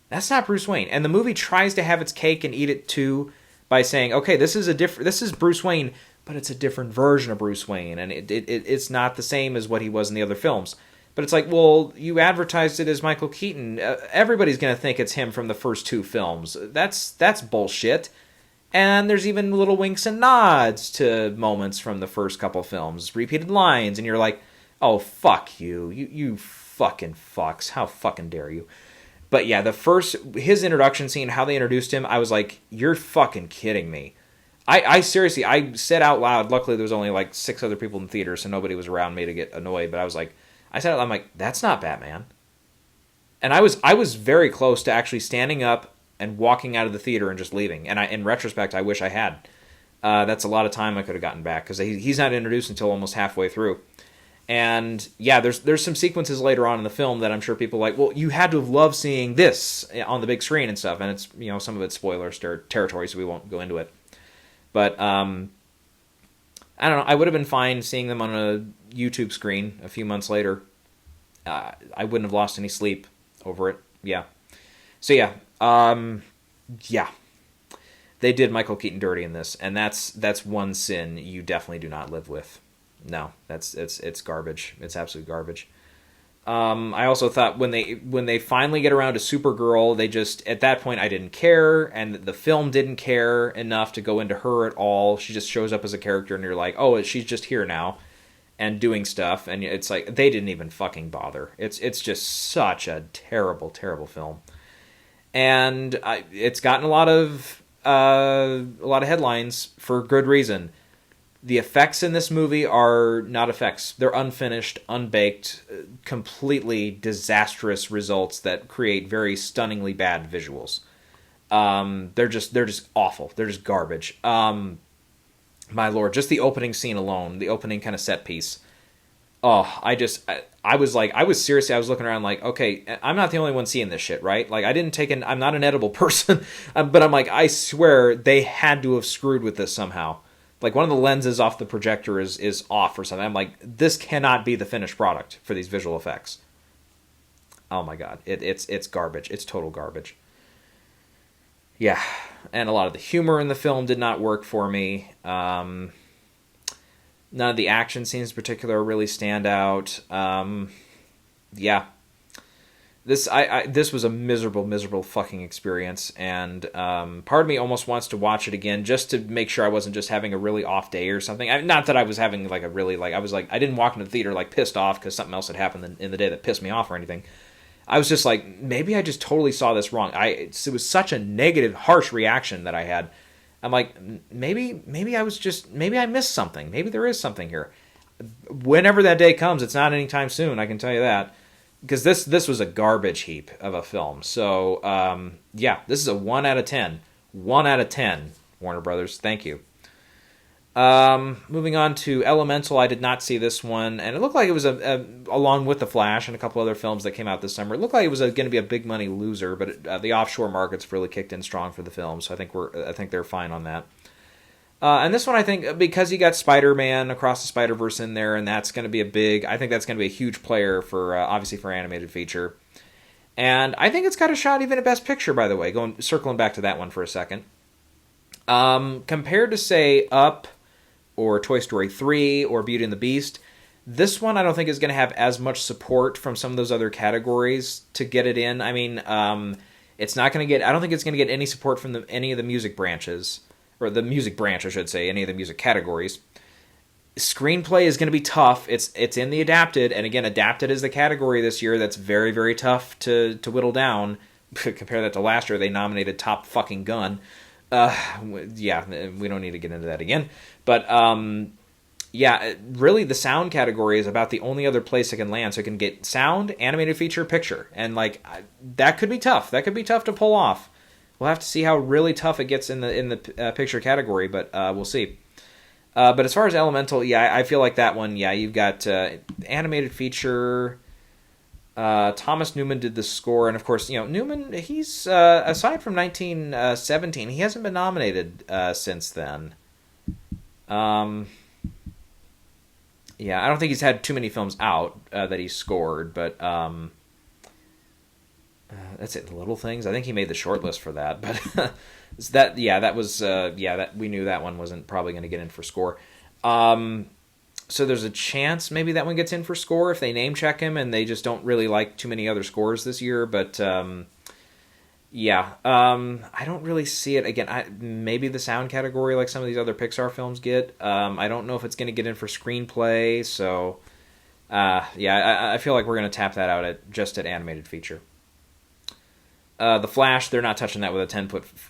That's not Bruce Wayne. And the movie tries to have its cake and eat it too by saying, okay, this is Bruce Wayne, but it's a different version of Bruce Wayne, and it's not the same as what he was in the other films. But it's like, well, you advertised it as Michael Keaton. Everybody's going to think it's him from the first 2 films. That's bullshit. And there's even little winks and nods to moments from the first couple films, repeated lines, and you're like, oh, fuck you. You fucking fucks. How fucking dare you? But yeah, his introduction scene, how they introduced him, I was like, you're fucking kidding me. I seriously, I said out loud, luckily there was only like 6 other people in the theater, so nobody was around me to get annoyed, but I said it, I'm like, that's not Batman. And I was very close to actually standing up and walking out of the theater and just leaving. And in retrospect, I wish I had. That's a lot of time I could have gotten back, because he's not introduced until almost halfway through. And yeah, there's some sequences later on in the film that I'm sure people are like, well, you had to have loved seeing this on the big screen and stuff. And it's, some of it's spoiler territory, so we won't go into it. But I don't know. I would have been fine seeing them on a YouTube screen a few months later. I wouldn't have lost any sleep over it. Yeah. So yeah, yeah, they did Michael Keaton dirty in this, and that's one sin you definitely do not live with. No, it's garbage. It's absolute garbage. I also thought when they finally get around to Supergirl, they just, at that point I didn't care, and the film didn't care enough to go into her at all. She just shows up as a character, and you're like, oh, she's just here now and doing stuff, and it's like they didn't even fucking bother. It's just such a terrible, terrible film, and it's gotten a lot of headlines for good reason. The effects in this movie are not effects. They're unfinished, unbaked, completely disastrous results that create very stunningly bad visuals. They're just awful. They're just garbage. My lord, just the opening scene alone, the opening kind of set piece. Oh, I was seriously, I was looking around like, okay, I'm not the only one seeing this shit, right? Like, I'm not an edible person, but I'm like, I swear they had to have screwed with this somehow. Like, one of the lenses off the projector is off or something. I'm like, this cannot be the finished product for these visual effects. Oh my god, it's garbage. It's total garbage. Yeah, and a lot of the humor in the film did not work for me. None of the action scenes in particular really stand out. Yeah. This was a miserable fucking experience, and part of me almost wants to watch it again just to make sure I wasn't just having a really off day or something. Not that I was having like a really, like, I was like, I didn't walk into the theater like pissed off because something else had happened in the day that pissed me off or anything. I was just like, maybe I just totally saw this wrong. It was such a negative, harsh reaction that I had. I'm like, maybe I missed something. Maybe there is something here. Whenever that day comes, it's not anytime soon, I can tell you that. Because this was a garbage heap of a film. So, yeah, this is a 1 out of 10. 1 out of 10, Warner Brothers. Thank you. Moving on to Elemental, I did not see this one, and it looked like it was along with The Flash and a couple other films that came out this summer. It looked like it was going to be a big money loser, but the offshore markets really kicked in strong for the film, so I think they're fine on that. And this one, I think, because you got Spider-Man Across the Spider-Verse in there, and that's going to be I think that's going to be a huge player for obviously for animated feature. And I think it's got a shot even at Best Picture, by the way. Circling back to that one for a second. Compared to, say, Up, or Toy Story 3, or Beauty and the Beast, this one I don't think is going to have as much support from some of those other categories to get it in. I mean, it's not going to get, I don't think it's going to get any support from any of the music branches, or the music branch, I should say, any of the music categories. Screenplay is going to be tough. It's in the adapted, and again, adapted is the category this year that's very, very tough to whittle down. Compare that to last year, they nominated Top Fucking Gun. Yeah, we don't need to get into that again. But, yeah, really the sound category is about the only other place it can land. So it can get sound, animated feature, picture. And, like, that could be tough. That could be tough to pull off. We'll have to see how really tough it gets in the picture category, but we'll see. But as far as Elemental, yeah, I feel like that one, yeah, you've got animated feature. Thomas Newman did the score, and of course, Newman, he's, aside from 1917, he hasn't been nominated since then. Yeah, I don't think he's had too many films out that he's scored, but that's it. Little Things. I think he made the short list for that, but that we knew that one wasn't probably going to get in for score. So there's a chance maybe that one gets in for score if they name check him and they just don't really like too many other scores this year. But I don't really see it. Again, maybe the sound category like some of these other Pixar films get. I don't know if it's going to get in for screenplay. So I feel like we're going to tap that out at animated feature. The Flash, they're not touching that with a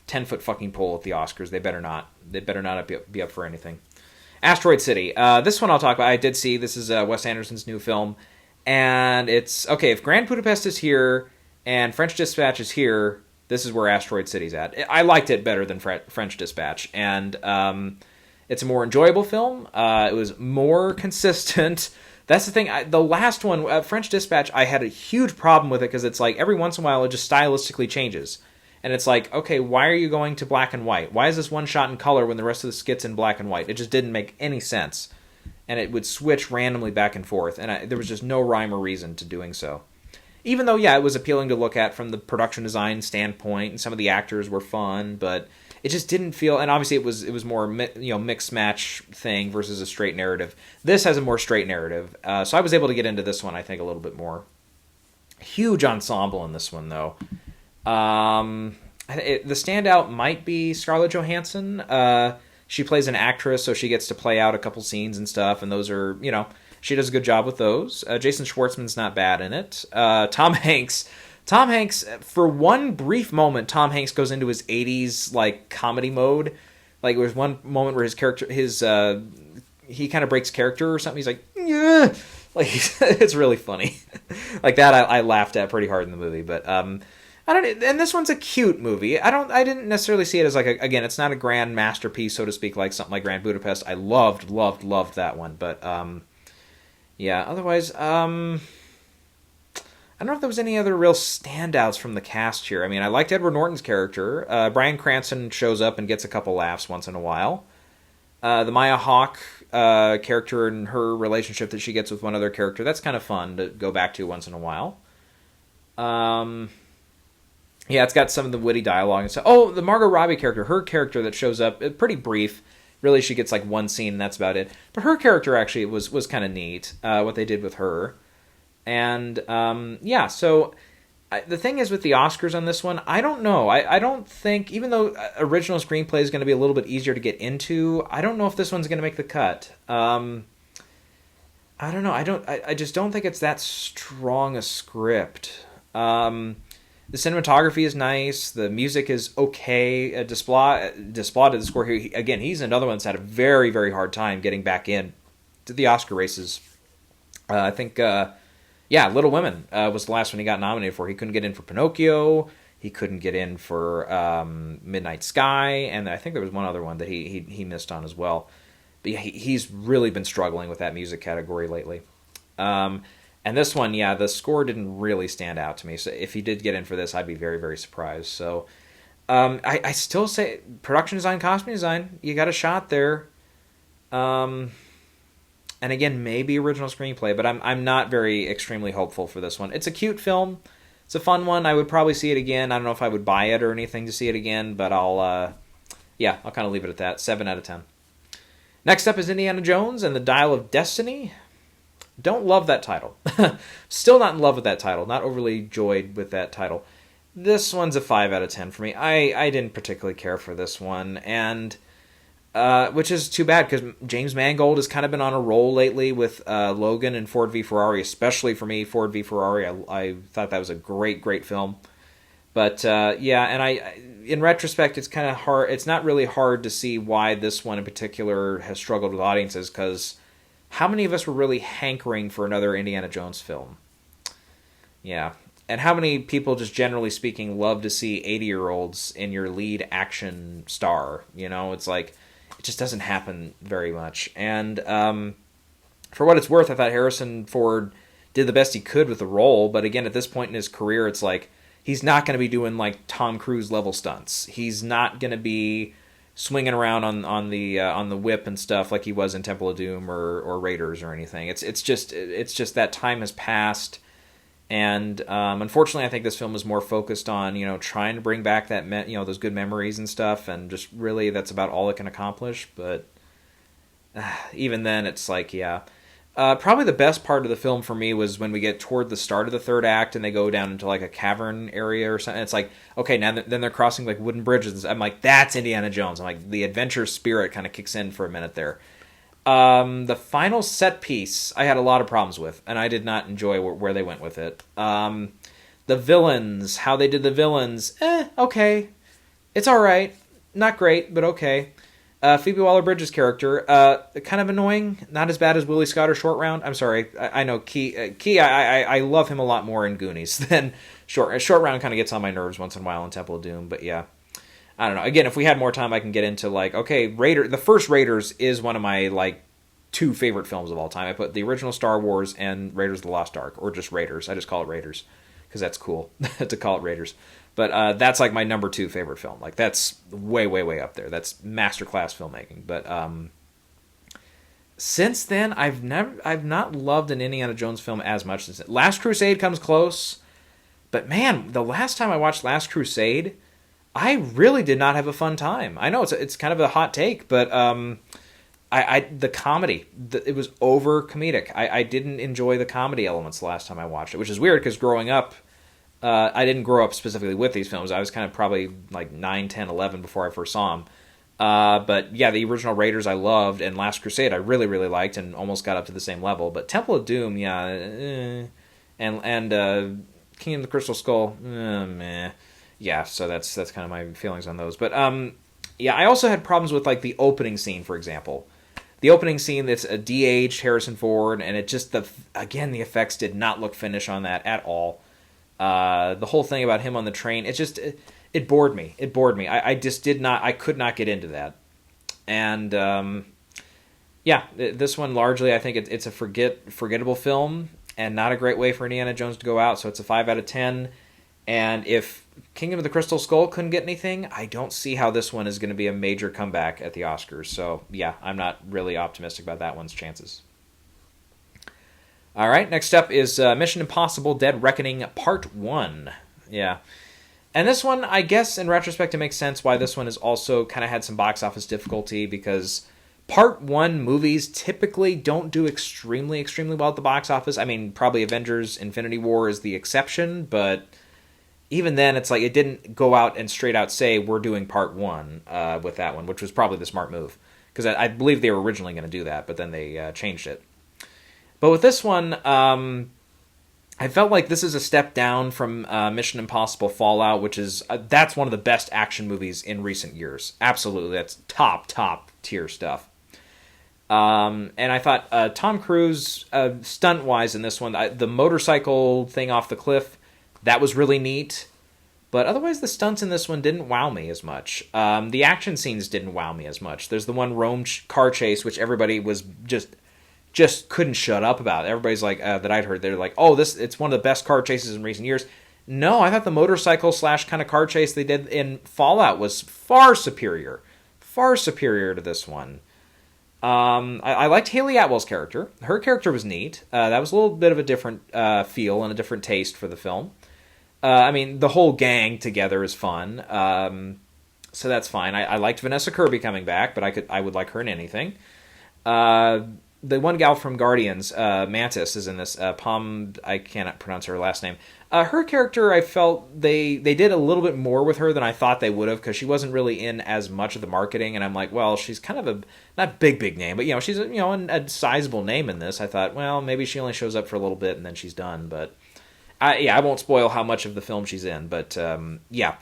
10-foot fucking pole at the Oscars. They better not. They better not be up for anything. Asteroid City. This one I'll talk about. I did see. This is Wes Anderson's new film. And it's, okay, if Grand Budapest is here and French Dispatch is here, this is where Asteroid City's at. I liked it better than French Dispatch. And it's a more enjoyable film. It was more consistent. That's the thing. The last one, French Dispatch, I had a huge problem with it because it's like every once in a while it just stylistically changes. And it's like, okay, why are you going to black and white? Why is this one shot in color when the rest of the skit's in black and white? It just didn't make any sense. and it would switch randomly back and forth, and there was just no rhyme or reason to doing so. Even though, yeah, it was appealing to look at from the production design standpoint, and some of the actors were fun, but it just didn't feel. And obviously, it was more mixed match thing versus a straight narrative. This has a more straight narrative, so I was able to get into this one, I think, a little bit more. Huge ensemble in this one, though. The standout might be Scarlett Johansson. She plays an actress, so she gets to play out a couple scenes and stuff, and those are, she does a good job with those. Jason Schwartzman's not bad in it. Tom Hanks, for one brief moment, Tom Hanks goes into his 80s, comedy mode. There was one moment where his character, he kind of breaks character or something. He's like, yeah. It's really funny. That I laughed at pretty hard in the movie, but, I don't. And this one's a cute movie. I didn't necessarily see it as again, it's not a grand masterpiece, so to speak, like something like Grand Budapest. I loved that one, but, yeah, otherwise, I don't know if there was any other real standouts from the cast here. I mean, I liked Edward Norton's character. Bryan Cranston shows up and gets a couple laughs once in a while. The Maya Hawke character and her relationship that she gets with one other character, that's kind of fun to go back to once in a while. Yeah, it's got some of the witty dialogue and stuff. Oh, the Margot Robbie character, her character that shows up, pretty brief. Really, she gets one scene, and that's about it. But her character actually was kind of neat, what they did with her. And, yeah, so the thing is with the Oscars on this one, I don't know. I don't think, even though original screenplay is going to be a little bit easier to get into, I don't know if this one's going to make the cut. I don't know. I just don't think it's that strong a script. The cinematography is nice. The music is okay. Desplat did the score here. Again, he's another one that's had a very, very hard time getting back in to the Oscar races. I think, Little Women was the last one he got nominated for. He couldn't get in for Pinocchio. He couldn't get in for Midnight Sky. And I think there was one other one that he missed on as well. But yeah, he's really been struggling with that music category lately. And this one, yeah, the score didn't really stand out to me. So if he did get in for this, I'd be very, very surprised. So I still say production design, costume design, you got a shot there. And again, maybe original screenplay, but I'm not very extremely hopeful for this one. It's a cute film. It's a fun one. I would probably see it again. I don't know if I would buy it or anything to see it again, but I'll kind of leave it at that. 7 out of 10. Next up is Indiana Jones and the Dial of Destiny. Don't love that title. Still not in love with that title. Not overly joyed with that title. This one's a 5 out of 10 for me. I didn't particularly care for this one, and which is too bad because James Mangold has kind of been on a roll lately with Logan and Ford v Ferrari, especially for me. Ford v Ferrari, I thought that was a great, great film. But in retrospect, it's kind of hard. It's not really hard to see why this one in particular has struggled with audiences, because how many of us were really hankering for another Indiana Jones film? Yeah. And how many people, just generally speaking, love to see 80-year-olds in your lead action star? It's it just doesn't happen very much. And for what it's worth, I thought Harrison Ford did the best he could with the role. But again, at this point in his career, it's he's not going to be doing Tom Cruise level stunts. He's not going to be swinging around on the whip and stuff like he was in Temple of Doom or Raiders or anything. It's just that time has passed, and unfortunately, I think this film is more focused on trying to bring back that those good memories and stuff, and just really that's about all it can accomplish. But even then, it's probably the best part of the film for me was when we get toward the start of the third act and they go down into a cavern area or something. It's okay, now then they're crossing wooden bridges. I'm that's Indiana Jones. I'm the adventure spirit kind of kicks in for a minute there. The final set piece I had a lot of problems with, and I did not enjoy where they went with it. The villains, how they did the villains, okay. It's all right. Not great, but okay. Phoebe Waller-Bridge's character, kind of annoying. Not as bad as Willie Scott or Short Round. I'm sorry. I know Key. I love him a lot more in Goonies than Short Round. Kind of gets on my nerves once in a while in Temple of Doom. But yeah, I don't know. Again, if we had more time, I can get into The first Raiders is one of my 2 favorite films of all time. I put the original Star Wars and Raiders of the Lost Ark, or just Raiders. I just call it Raiders because that's cool to call it Raiders. But that's my number 2 favorite film. That's way, way, way up there. That's masterclass filmmaking. But since then, I've not loved an Indiana Jones film as much since then. Last Crusade comes close, but man, the last time I watched Last Crusade, I really did not have a fun time. I know it's kind of a hot take, but the comedy, it was over comedic. I didn't enjoy the comedy elements the last time I watched it, which is weird because growing up, I didn't grow up specifically with these films. I was kind of probably like 9, 10, 11 before I first saw them. But yeah, the original Raiders I loved, and Last Crusade I really, really liked and almost got up to the same level. But Temple of Doom, yeah, and King of the Crystal Skull, meh. Yeah, so that's kind of my feelings on those. But yeah, I also had problems with like the opening scene, for example. The opening scene that's a de-aged Harrison Ford, and it just, the effects did not look finished on that at all. The whole thing about him on the train, it bored me. It bored me. I just I could not get into that. And yeah, this one largely, I think it's a forgettable film, and not a great way for Indiana Jones to go out, so it's a 5 out of 10. And if Kingdom of the Crystal Skull couldn't get anything, I don't see how this one is going to be a major comeback at the Oscars. So, yeah, I'm not really optimistic about that one's chances. All right, next up is Mission Impossible Dead Reckoning Part 1. Yeah. And this one, I guess, in retrospect, it makes sense why this one has also kind of had some box office difficulty, because Part 1 movies typically don't do extremely, extremely well at the box office. I mean, probably Avengers Infinity War is the exception, but even then, it's like it didn't go out and straight out say, we're doing Part 1 with that one, which was probably the smart move. Because I believe they were originally going to do that, but then they changed it. But with this one, I felt like this is a step down from Mission Impossible Fallout, which is, that's one of the best action movies in recent years. Absolutely, that's top tier stuff. And I thought Tom Cruise, stunt-wise in this one, the motorcycle thing off the cliff, that was really neat, but otherwise the stunts in this one didn't wow me as much. The action scenes didn't wow me as much. There's the one Rome car chase, which everybody was just couldn't shut up about. Everybody's like, that I'd heard, they're like, oh, it's one of the best car chases in recent years. No, I thought the motorcycle / kind of car chase they did in Fallout was far superior to this one. I liked Haley Atwell's character. Her character was neat. That was a little bit of a different feel and a different taste for the film. I mean, the whole gang together is fun, so that's fine. I liked Vanessa Kirby coming back, but I would like her in anything. The one gal from Guardians, Mantis, is in this. I cannot pronounce her last name. Her character, I felt they did a little bit more with her than I thought they would have, because she wasn't really in as much of the marketing, and I'm like, well, she's kind of a, not big name, but, she's a sizable name in this. I thought, well, maybe she only shows up for a little bit and then she's done, but I won't spoil how much of the film she's in, but yeah.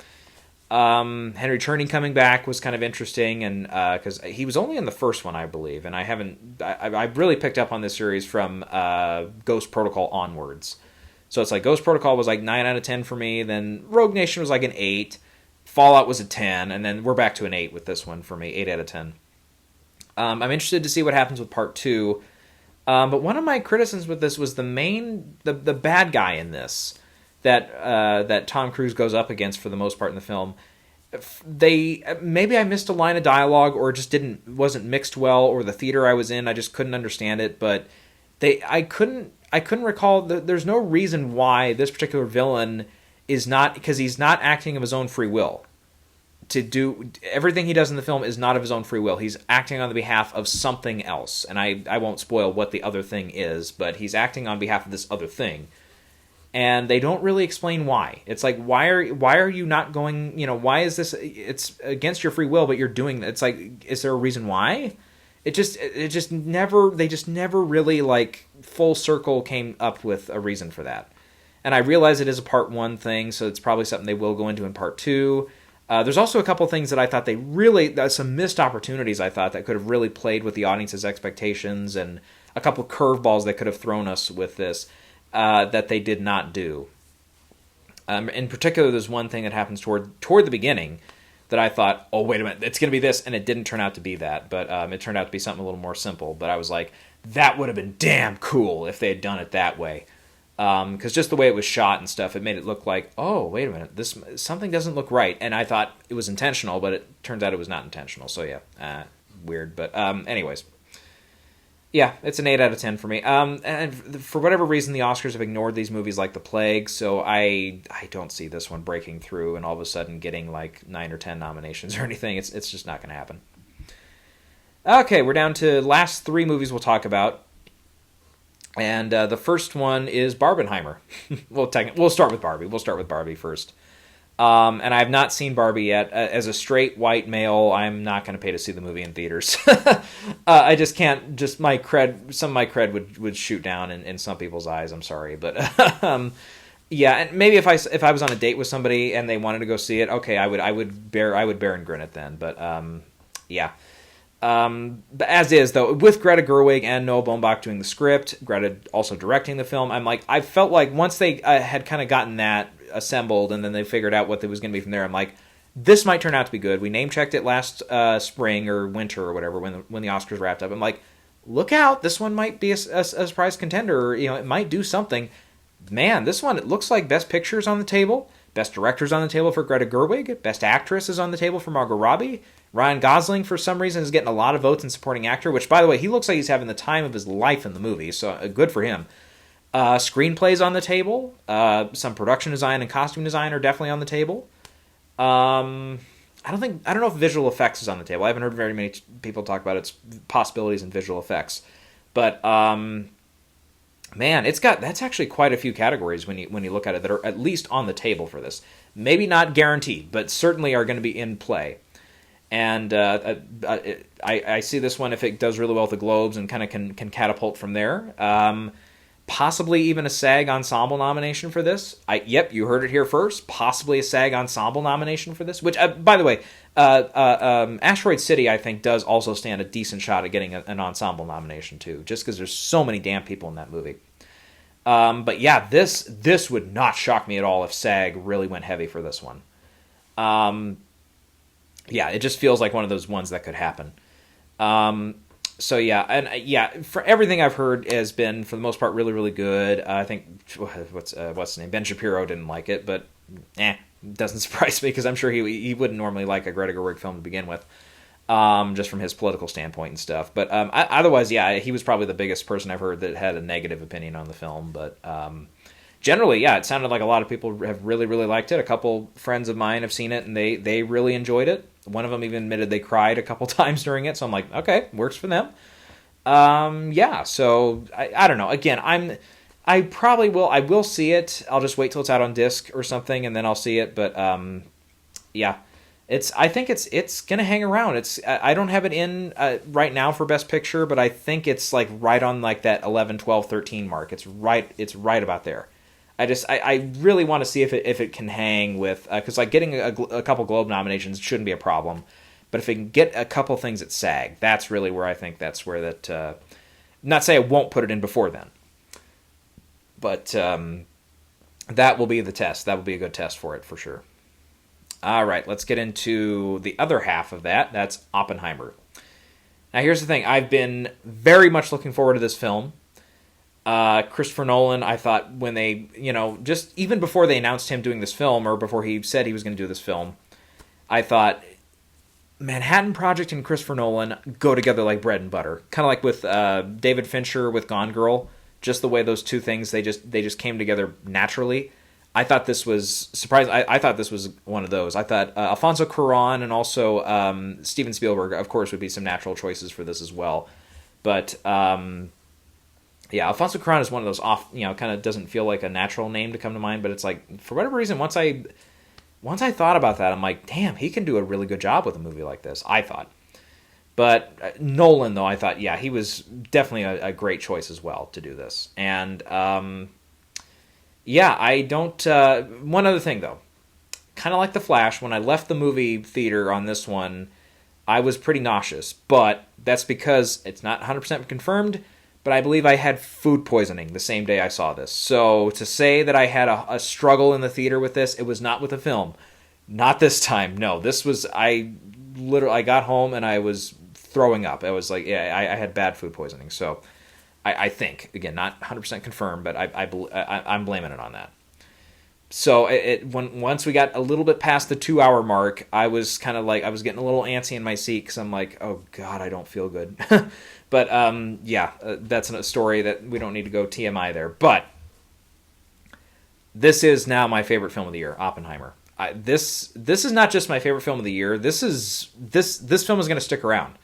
Henry Czerny coming back was kind of interesting, and because he was only in the first one, I believe, and I really picked up on this series from Ghost Protocol onwards. So it's like Ghost Protocol was like 9 out of 10 for me, then Rogue Nation was like an 8, Fallout was a 10, and then we're back to an 8 with this one for me, 8 out of 10. I'm interested to see what happens with Part 2, but one of my criticisms with this was the bad guy in this that Tom Cruise goes up against for the most part in the film. Maybe I missed a line of dialogue, or just wasn't mixed well, or the theater I was in, I just couldn't understand it, but I couldn't recall. There's no reason why this particular villain is not, because he's not acting of his own free will. To do everything he does in the film is not of his own free will. He's acting on the behalf of something else, and I won't spoil what the other thing is, but he's acting on behalf of this other thing. And they don't really explain why. It's like, why are you not going, why is this, it's against your free will, but you're doing that. It's like, is there a reason why? They just never really, like, full circle came up with a reason for that. And I realize it is a Part 1 thing, so it's probably something they will go into in Part 2. There's also a couple things that I thought some missed opportunities I thought that could have really played with the audience's expectations, and a couple curveballs that could have thrown us with this. That they did not do. In particular, there's one thing that happens toward the beginning that I thought, oh, wait a minute, it's going to be this, and it didn't turn out to be that, but it turned out to be something a little more simple, but I was like, that would have been damn cool if they had done it that way. Because just the way it was shot and stuff, it made it look like, oh, wait a minute, something doesn't look right, and I thought it was intentional, but it turns out it was not intentional, so yeah, weird, but anyways. Yeah, it's an 8 out of 10 for me. And for whatever reason, the Oscars have ignored these movies like the plague, so I don't see this one breaking through and all of a sudden getting like 9 or 10 nominations or anything. It's just not going to happen. Okay, we're down to last 3 movies we'll talk about. And the first one is Barbenheimer. We'll start with Barbie. We'll start with Barbie first. And I have not seen Barbie yet. As a straight white male, I'm not going to pay to see the movie in theaters. I just can't. Just my cred. Some of my cred would shoot down in some people's eyes. I'm sorry, but yeah. And maybe if I was on a date with somebody and they wanted to go see it, okay, I would bear and grin it then. But yeah. But as is though, with Greta Gerwig and Noah Baumbach doing the script, Greta also directing the film, I felt like once they had kind of gotten that assembled and then they figured out what it was going to be from there, I'm like, this might turn out to be good. We name checked it last spring or winter or whatever when the Oscars wrapped up. I'm like, look out, this one might be a surprise contender, or, it might do something. Man, this one, it looks like Best Picture's on the table, Best Director's on the table for Greta Gerwig, Best Actress is on the table for Margot Robbie. Ryan Gosling, for some reason, is getting a lot of votes in supporting actor, which, by the way, he looks like he's having the time of his life in the movie, so good for him. Screenplays on the table. Some production design and costume design are definitely on the table. I don't know if visual effects is on the table. I haven't heard very many people talk about its possibilities in visual effects, but man, that's actually quite a few categories when you look at it that are at least on the table for this. Maybe not guaranteed, but certainly are going to be in play. And I see this one, if it does really well at the Globes and kind of can catapult from there. Possibly even a SAG Ensemble nomination for this. Yep, you heard it here first. Possibly a SAG Ensemble nomination for this. Which, by the way, Asteroid City, I think, does also stand a decent shot at getting an ensemble nomination too, just because there's so many damn people in that movie. But yeah, this would not shock me at all if SAG really went heavy for this one. Yeah, it just feels like one of those ones that could happen. So yeah, and yeah, for everything I've heard has been, for the most part, really, really good. I think, what's his name? Ben Shapiro didn't like it, but doesn't surprise me, because I'm sure he wouldn't normally like a Greta Gerwig film to begin with, just from his political standpoint and stuff. But otherwise, yeah, he was probably the biggest person I've heard that had a negative opinion on the film. But generally, yeah, it sounded like a lot of people have really, really liked it. A couple friends of mine have seen it, and they really enjoyed it. One of them even admitted they cried a couple times during it, so I'm like, okay, works for them. Yeah, so I don't know. Again, I probably will. I will see it. I'll just wait till it's out on disc or something, and then I'll see it. But yeah, I think it's gonna hang around. I don't have it in right now for Best Picture, but I think it's like right on like that 11, 12, 13 mark. It's right about there. I really want to see if it can hang with, because like getting a couple Globe nominations shouldn't be a problem, but if it can get a couple things at SAG, that's really where I think that's where that. Not say I won't put it in before then, but that will be the test. That will be a good test for it for sure. All right, let's get into the other half of that. That's Oppenheimer. Now here's the thing: I've been very much looking forward to this film. Christopher Nolan, I thought when they, just even before they announced him doing this film, or before he said he was going to do this film, I thought Manhattan Project and Christopher Nolan go together like bread and butter. Kind of like with David Fincher with Gone Girl, just the way those two things, they just came together naturally. I thought this was surprising. I thought this was one of those. I thought Alfonso Cuarón and also Steven Spielberg, of course, would be some natural choices for this as well. But yeah, Alfonso Cuarón is one of those kind of doesn't feel like a natural name to come to mind, but it's like, for whatever reason, once I thought about that, I'm like, damn, he can do a really good job with a movie like this, I thought. But Nolan, though, I thought, yeah, he was definitely a great choice as well to do this. And, yeah, I don't... one other thing, though. Kind of like The Flash, when I left the movie theater on this one, I was pretty nauseous. But that's because it's not 100% confirmed, but I believe I had food poisoning the same day I saw this. So to say that I had a struggle in the theater with this, it was not with the film. Not this time. No, this was, I got home and I was throwing up. I was like, yeah, I had bad food poisoning. So I think, again, not 100% confirmed, but I'm blaming it on that. So once we got a little bit past the 2 hour mark, I was kind of like, I was getting a little antsy in my seat because I'm like, oh God, I don't feel good. But that's a story that we don't need to go TMI there. But this is now my favorite film of the year, Oppenheimer. This is not just my favorite film of the year. This film is going to stick around.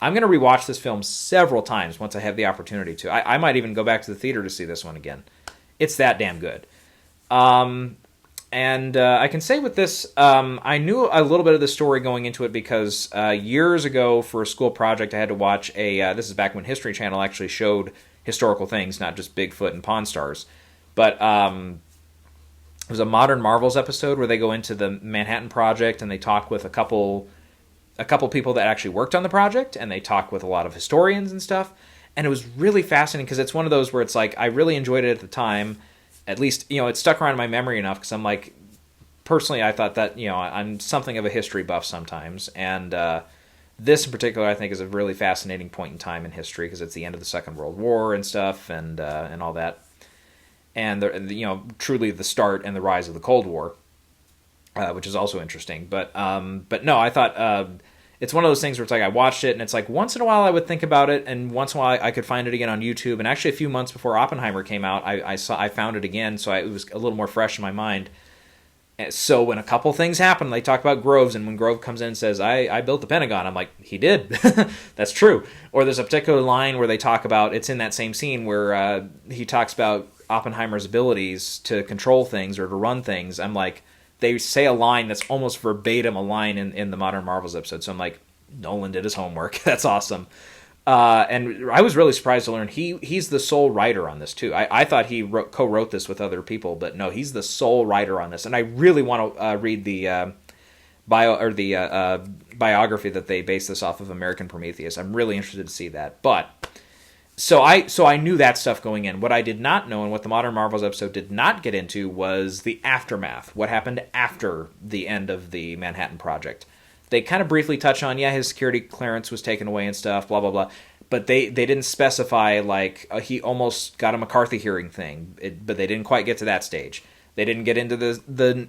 I'm going to rewatch this film several times once I have the opportunity to. I might even go back to the theater to see this one again. It's that damn good. And I can say with this, I knew a little bit of the story going into it because years ago for a school project I had to watch this is back when History Channel actually showed historical things, not just Bigfoot and Pawn Stars. But it was a Modern Marvels episode where they go into the Manhattan Project and they talk with a couple people that actually worked on the project, and they talk with a lot of historians and stuff. And it was really fascinating because it's one of those where it's like, I really enjoyed it at the time. At least, it stuck around in my memory enough because I'm like, personally, I thought that, I'm something of a history buff sometimes. And this in particular, I think, is a really fascinating point in time in history because it's the end of the Second World War and stuff and all that. And, truly the start and the rise of the Cold War, which is also interesting. But no, I thought it's one of those things where it's like I watched it and it's like once in a while I would think about it, and once in a while I could find it again on YouTube. And actually a few months before Oppenheimer came out, I found it again, so it was a little more fresh in my mind. So when a couple things happen, they talk about Groves, and when Grove comes in and says, I built the Pentagon, I'm like, he did. That's true. Or there's a particular line where they talk about, it's in that same scene where he talks about Oppenheimer's abilities to control things or to run things. I'm like, they say a line that's almost verbatim a line in the Modern Marvels episode. So I'm like, Nolan did his homework. That's awesome. And I was really surprised to learn he's the sole writer on this too. I thought he co-wrote this with other people, but no, he's the sole writer on this. And I really want to read the biography that they base this off of, American Prometheus. I'm really interested to see that. But so I knew that stuff going in. What I did not know, and what the Modern Marvels episode did not get into, was the aftermath. What happened after the end of the Manhattan Project? They kind of briefly touch on, his security clearance was taken away and stuff, blah, blah, blah. But they didn't specify, like, he almost got a McCarthy hearing thing. But they didn't quite get to that stage. They didn't get into the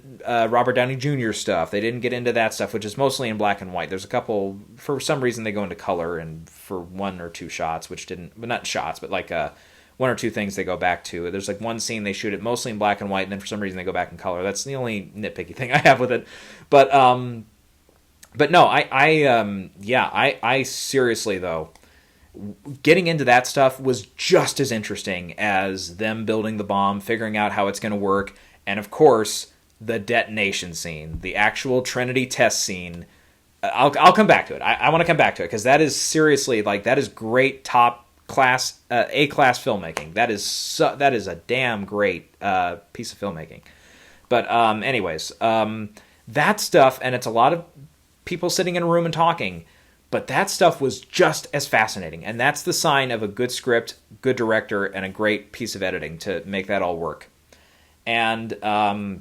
Robert Downey Jr. stuff. They didn't get into that stuff, which is mostly in black and white. There's a couple, for some reason, they go into color, and for one or two shots, which didn't, but not shots, but like one or two things they go back to. There's like one scene they shoot it mostly in black and white, and then for some reason they go back in color. That's the only nitpicky thing I have with it. But no, I seriously, though, getting into that stuff was just as interesting as them building the bomb, figuring out how it's going to work, and of course, the detonation scene, the actual Trinity test scene. I'll come back to it. I want to come back to it because that is seriously, like, that is great top class, A-class filmmaking. That is a damn great piece of filmmaking. But anyways, that stuff, and it's a lot of people sitting in a room and talking, but that stuff was just as fascinating. And that's the sign of a good script, good director, and a great piece of editing to make that all work. And I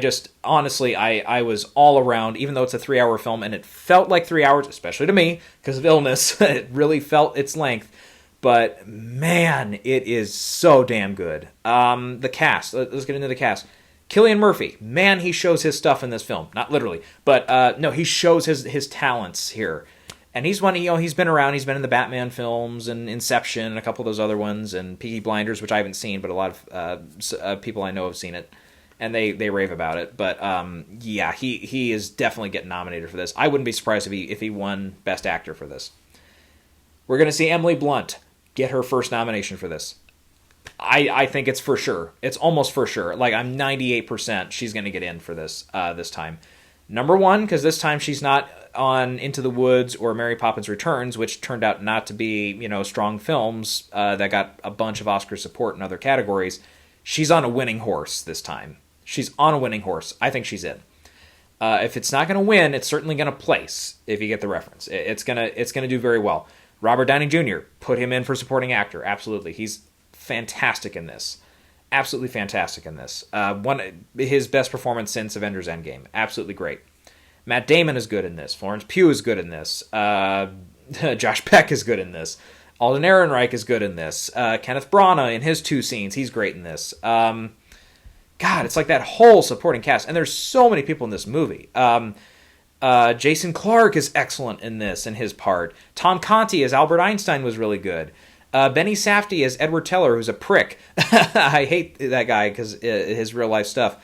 just, honestly, I was all around, even though it's a 3-hour film, and it felt like 3 hours, especially to me, because of illness, it really felt its length. But man, it is so damn good. The cast, let's get into the cast. Cillian Murphy, man, he shows his stuff in this film. Not literally, but no, he shows his talents here. And he's one, he's been around. He's been in the Batman films and Inception and a couple of those other ones, and Peaky Blinders, which I haven't seen, but a lot of people I know have seen it, and they rave about it. But he is definitely getting nominated for this. I wouldn't be surprised if he won Best Actor for this. We're going to see Emily Blunt get her first nomination for this. I think it's for sure. It's almost for sure. Like, I'm 98% she's going to get in for this this time. Number one, because this time she's not on Into the Woods or Mary Poppins Returns, which turned out not to be, strong films that got a bunch of Oscar support in other categories. She's on a winning horse this time. She's on a winning horse. I think she's in. If it's not going to win, it's certainly going to place, if you get the reference. It's gonna do very well. Robert Downey Jr., put him in for supporting actor. Absolutely. He's fantastic in this. Absolutely fantastic in this. His best performance since Avengers Endgame. Absolutely great. Matt Damon is good in this. Florence Pugh is good in this. Josh Peck is good in this. Alden Ehrenreich is good in this. Kenneth Branagh in his 2 scenes. He's great in this. God, it's like that whole supporting cast, and there's so many people in this movie. Jason Clarke is excellent in this, in his part. Tom Conti as Albert Einstein was really good. Benny Safdie as Edward Teller, who's a prick. I hate that guy because his real life stuff.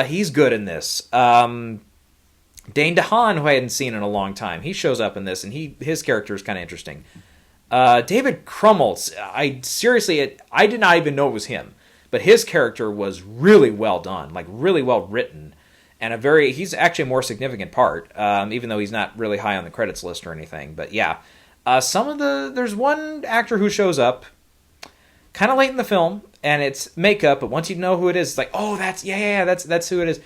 He's good in this. Dane DeHaan, who I hadn't seen in a long time, he shows up in this, and his character is kind of interesting. David Krumholtz, I did not even know it was him, but his character was really well done, like really well written, and he's actually a more significant part, even though he's not really high on the credits list or anything. But yeah, there's one actor who shows up kind of late in the film, and it's makeup, but once you know who it is, it's like, oh, that's who it is.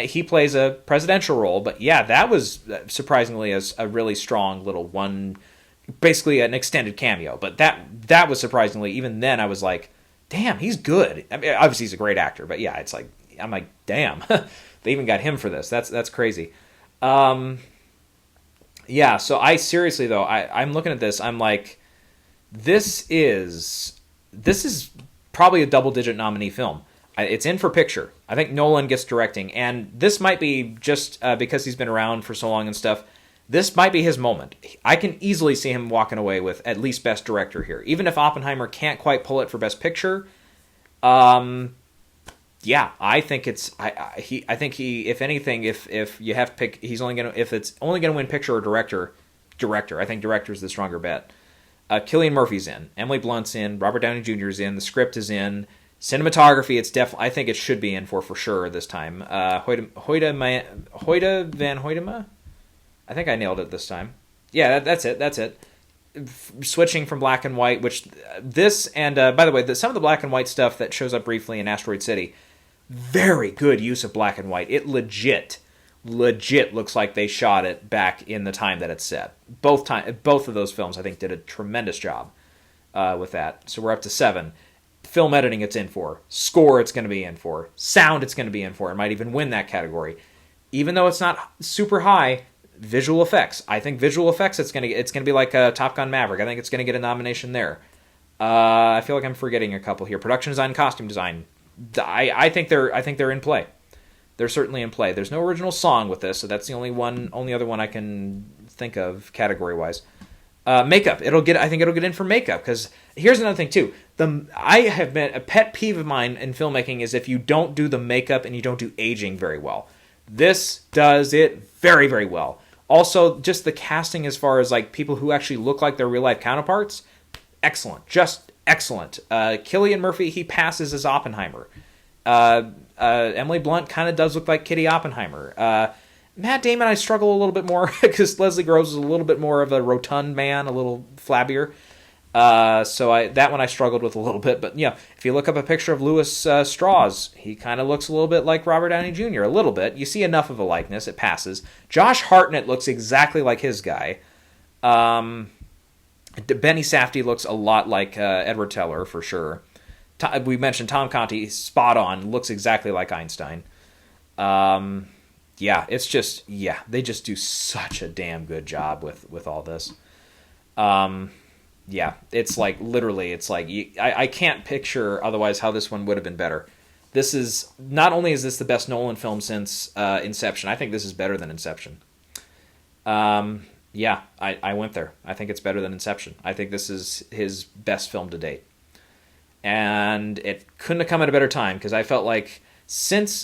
He plays a presidential role, but yeah, that was surprisingly a really strong little one, basically an extended cameo. But that was surprisingly, even then I was like, damn, he's good. I mean, obviously he's a great actor, but yeah, it's like, I'm like, damn, they even got him for this. That's crazy. Yeah, so I seriously though, I'm looking at this, I'm like, this is probably a double-digit nominee film. It's in for picture. I think Nolan gets directing, and this might be just because he's been around for so long and stuff, this might be his moment. I can easily see him walking away with at least Best Director here. Even if Oppenheimer can't quite pull it for Best Picture, yeah, I think if anything, if you have to pick, if it's only gonna win picture or director. I think director's the stronger bet. Cillian Murphy's in, Emily Blunt's in, Robert Downey Jr. is in, the script is in, cinematography, I think it should be in for sure this time. Hoyte van Hoytema? I think I nailed it this time. Yeah, that's it. Switching from black and white, which this, and by the way, some of the black and white stuff that shows up briefly in Asteroid City, very good use of black and white. It legit looks like they shot it back in the time that it's set. Both of those films, I think, did a tremendous job with that. So we're up to 7. Film editing, it's in for. Score, it's going to be in for. Sound, it's going to be in for. It might even win that category. Even though it's not super high, visual effects. I think visual effects, it's going to be like Top Gun Maverick. I think it's going to get a nomination there. I feel like I'm forgetting a couple here. Production design, costume design. I think they're in play. They're certainly in play. There's no original song with this, so that's the only other one I can think of category-wise. Makeup. I think it'll get in for makeup, because here's another thing, too. I have been, a pet peeve of mine in filmmaking is if you don't do the makeup and you don't do aging very well. This does it very, very well. Also, just the casting as far as like people who actually look like their real-life counterparts, excellent. Just excellent. Cillian Murphy, he passes as Oppenheimer. Emily Blunt kind of does look like Kitty Oppenheimer. Matt Damon, I struggle a little bit more because Leslie Groves is a little bit more of a rotund man, a little flabbier. So that one I struggled with a little bit. But yeah, if you look up a picture of Louis Strauss, he kind of looks a little bit like Robert Downey Jr. A little bit. You see enough of a likeness, it passes. Josh Hartnett looks exactly like his guy. Benny Safdie looks a lot like Edward Teller for sure. We mentioned Tom Conti, spot on, looks exactly like Einstein. Yeah, it's just, they just do such a damn good job with all this. Yeah, it's like, literally, it's like, I can't picture otherwise how this one would have been better. This is, not only is this the best Nolan film since Inception, I think this is better than Inception. Yeah, I went there. I think it's better than Inception. I think this is his best film to date. And it couldn't have come at a better time, because I felt like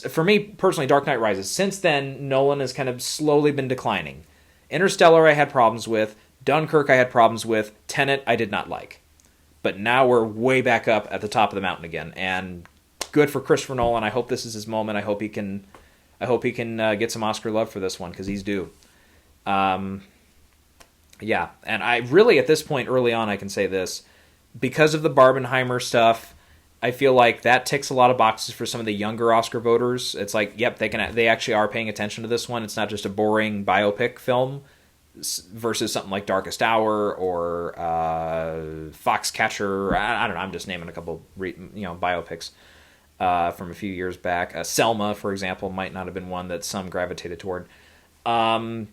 for me personally, Dark Knight Rises, since then, Nolan has kind of slowly been declining. Interstellar I had problems with, Dunkirk I had problems with, Tenet I did not like. But now we're way back up at the top of the mountain again, and good for Christopher Nolan. I hope this is his moment. I hope he can get some Oscar love for this one, because he's due. Yeah, and I really, at this point early on, I can say this, because of the Barbenheimer stuff, I feel like that ticks a lot of boxes for some of the younger Oscar voters. It's like, yep, they actually are paying attention to this one. It's not just a boring biopic film versus something like Darkest Hour or Foxcatcher. I don't know. I'm just naming a couple, biopics from a few years back. Selma, for example, might not have been one that some gravitated toward. I'm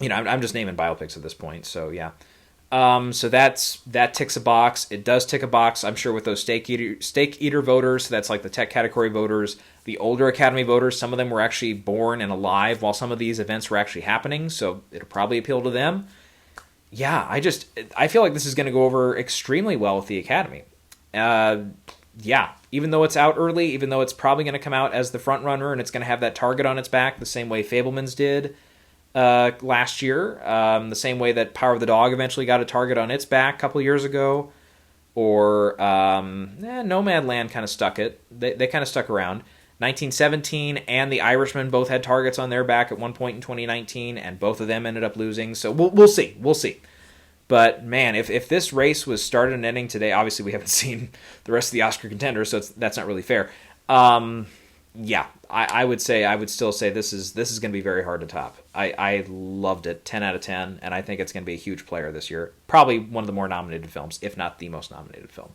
just naming biopics at this point. So yeah. So that ticks a box. It does tick a box, I'm sure, with those steak eater voters. So that's like the tech category voters. the older Academy voters, some of them were actually born and alive while some of these events were actually happening, so it'll probably appeal to them. Yeah, I feel like this is going to go over extremely well with the Academy. Yeah, even though it's out early, even though it's probably going to come out as the front runner and it's going to have that target on its back the same way Fableman's did last year, the same way that Power of the Dog eventually got a target on its back a couple years ago, or Nomadland kind of stuck it. They kind of stuck around. 1917 and The Irishman both had targets on their back at one point in 2019, and both of them ended up losing. So we'll see. We'll see. But, man, if this race was started and ending today, obviously we haven't seen the rest of the Oscar contenders, so that's not really fair. Yeah, I would still say this is going to be very hard to top. I loved it, 10 out of 10, and I think it's going to be a huge player this year. Probably one of the more nominated films, if not the most nominated film.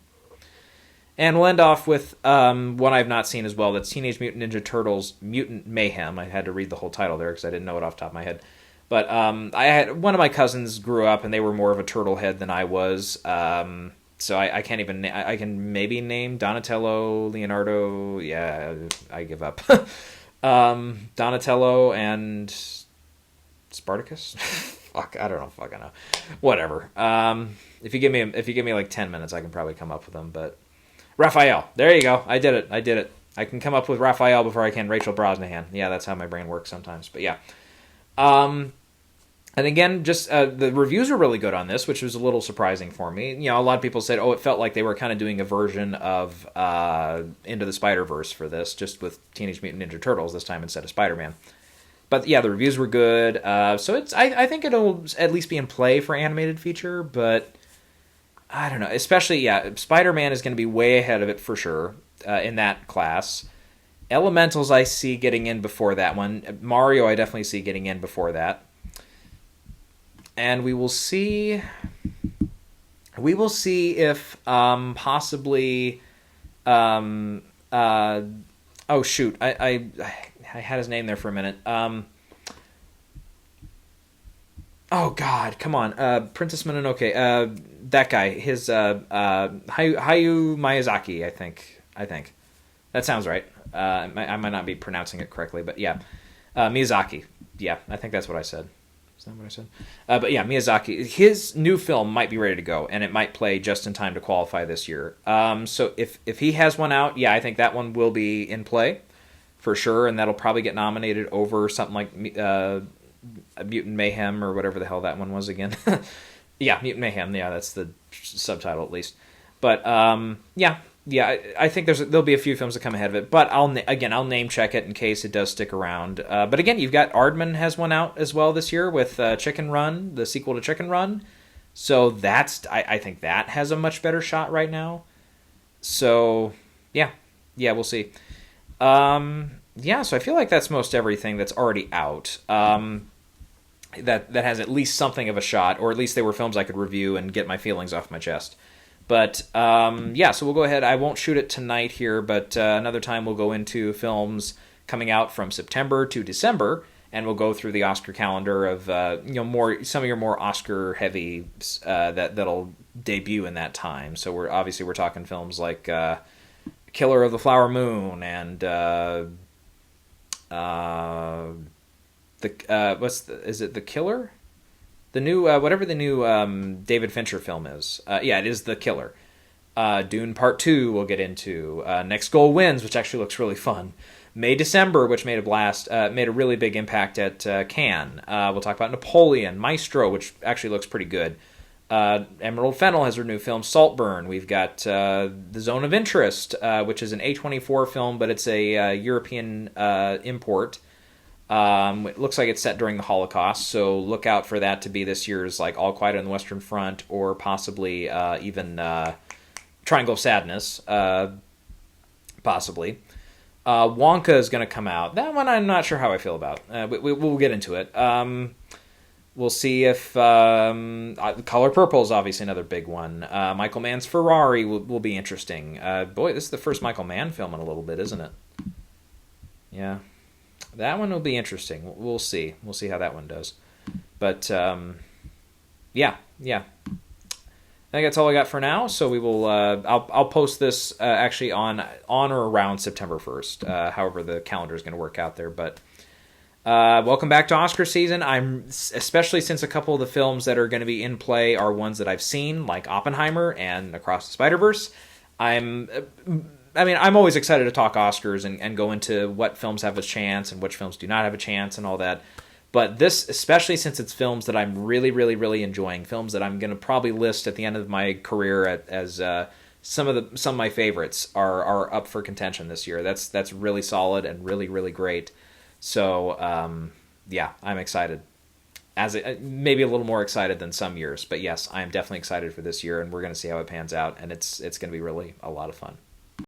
And we'll end off with one I've not seen as well. That's Teenage Mutant Ninja Turtles Mutant Mayhem. I had to read the whole title there because I didn't know it off the top of my head. But I had one of my cousins grew up, and they were more of a turtle head than I was. So I can't even... I can maybe name Donatello, Leonardo... Yeah, I give up. Donatello and Spartacus? Fuck, I don't know. Fuck, I know. Whatever. If you give me like 10 minutes, I can probably come up with them. But Raphael. There you go. I did it. I can come up with Raphael before I can Rachel Brosnahan. Yeah, that's how my brain works sometimes. But yeah. And again, just the reviews were really good on this, which was a little surprising for me. You know, a lot of people said, "Oh, it felt like they were kind of doing a version of Into the Spider-Verse for this, just with Teenage Mutant Ninja Turtles this time instead of Spider-Man." But yeah, the reviews were good, so I think it'll at least be in play for animated feature. But I don't know, especially Spider-Man is going to be way ahead of it for sure in that class. Elementals I see getting in before that one. Mario I definitely see getting in before that. And we will see if possibly oh shoot, I had his name there for a minute. Oh God, come on, Princess Mononoke. That guy, his Hayao Miyazaki, I think that sounds right. I might not be pronouncing it correctly, but yeah, Miyazaki. Yeah, I think that's what I said. Is that what I said? But yeah, Miyazaki, his new film might be ready to go, and it might play just in time to qualify this year. So if he has one out, yeah, I think that one will be in play for sure, and that'll probably get nominated over something like Mutant Mayhem or whatever the hell that one was again. Yeah, Mutant Mayhem. Yeah, that's the subtitle at least. But yeah, I think there'll be a few films that come ahead of it, but I'll name check it in case it does stick around. But again, you've got Aardman has one out as well this year with Chicken Run, the sequel to Chicken Run. So I think that has a much better shot right now. So yeah, we'll see. Yeah, so I feel like that's most everything that's already out. That has at least something of a shot, or at least they were films I could review and get my feelings off my chest. But, yeah, so we'll go ahead. I won't shoot it tonight here, but another time we'll go into films coming out from September to December, and we'll go through the Oscar calendar of, some of your more Oscar-heavy that'll debut in that time. So we're talking films like Killer of the Flower Moon and is it The Killer? The new, whatever the new David Fincher film is. Yeah, it is The Killer. Dune Part 2 we'll get into. Next Goal Wins, which actually looks really fun. May December, which made a really big impact at Cannes. We'll talk about Napoleon. Maestro, which actually looks pretty good. Emerald Fennell has her new film Saltburn. We've got The Zone of Interest, which is an A24 film, but it's a European import. It looks like it's set during the Holocaust, so look out for that to be this year's like All Quiet on the Western Front, or possibly even Triangle of Sadness, possibly. Wonka is going to come out. That one I'm not sure how I feel about. We'll get into it. We'll see if Color Purple is obviously another big one. Michael Mann's Ferrari will be interesting. Boy, this is the first Michael Mann film in a little bit, isn't it? Yeah. That one will be interesting. We'll see. We'll see how that one does. But, yeah. I think that's all I got for now. So we will. I'll post this actually on or around September 1st. However, the calendar is going to work out there. But welcome back to Oscar season. I'm especially since a couple of the films that are going to be in play are ones that I've seen, like Oppenheimer and Across the Spider-Verse. I'm always excited to talk Oscars and go into what films have a chance and which films do not have a chance and all that. But this, especially since it's films that I'm really, really, really enjoying, films that I'm going to probably list at the end of my career as some of my favorites are up for contention this year. That's really solid and really, really great. So yeah, I'm excited. Maybe a little more excited than some years, but yes, I am definitely excited for this year, and we're going to see how it pans out, and it's going to be really a lot of fun.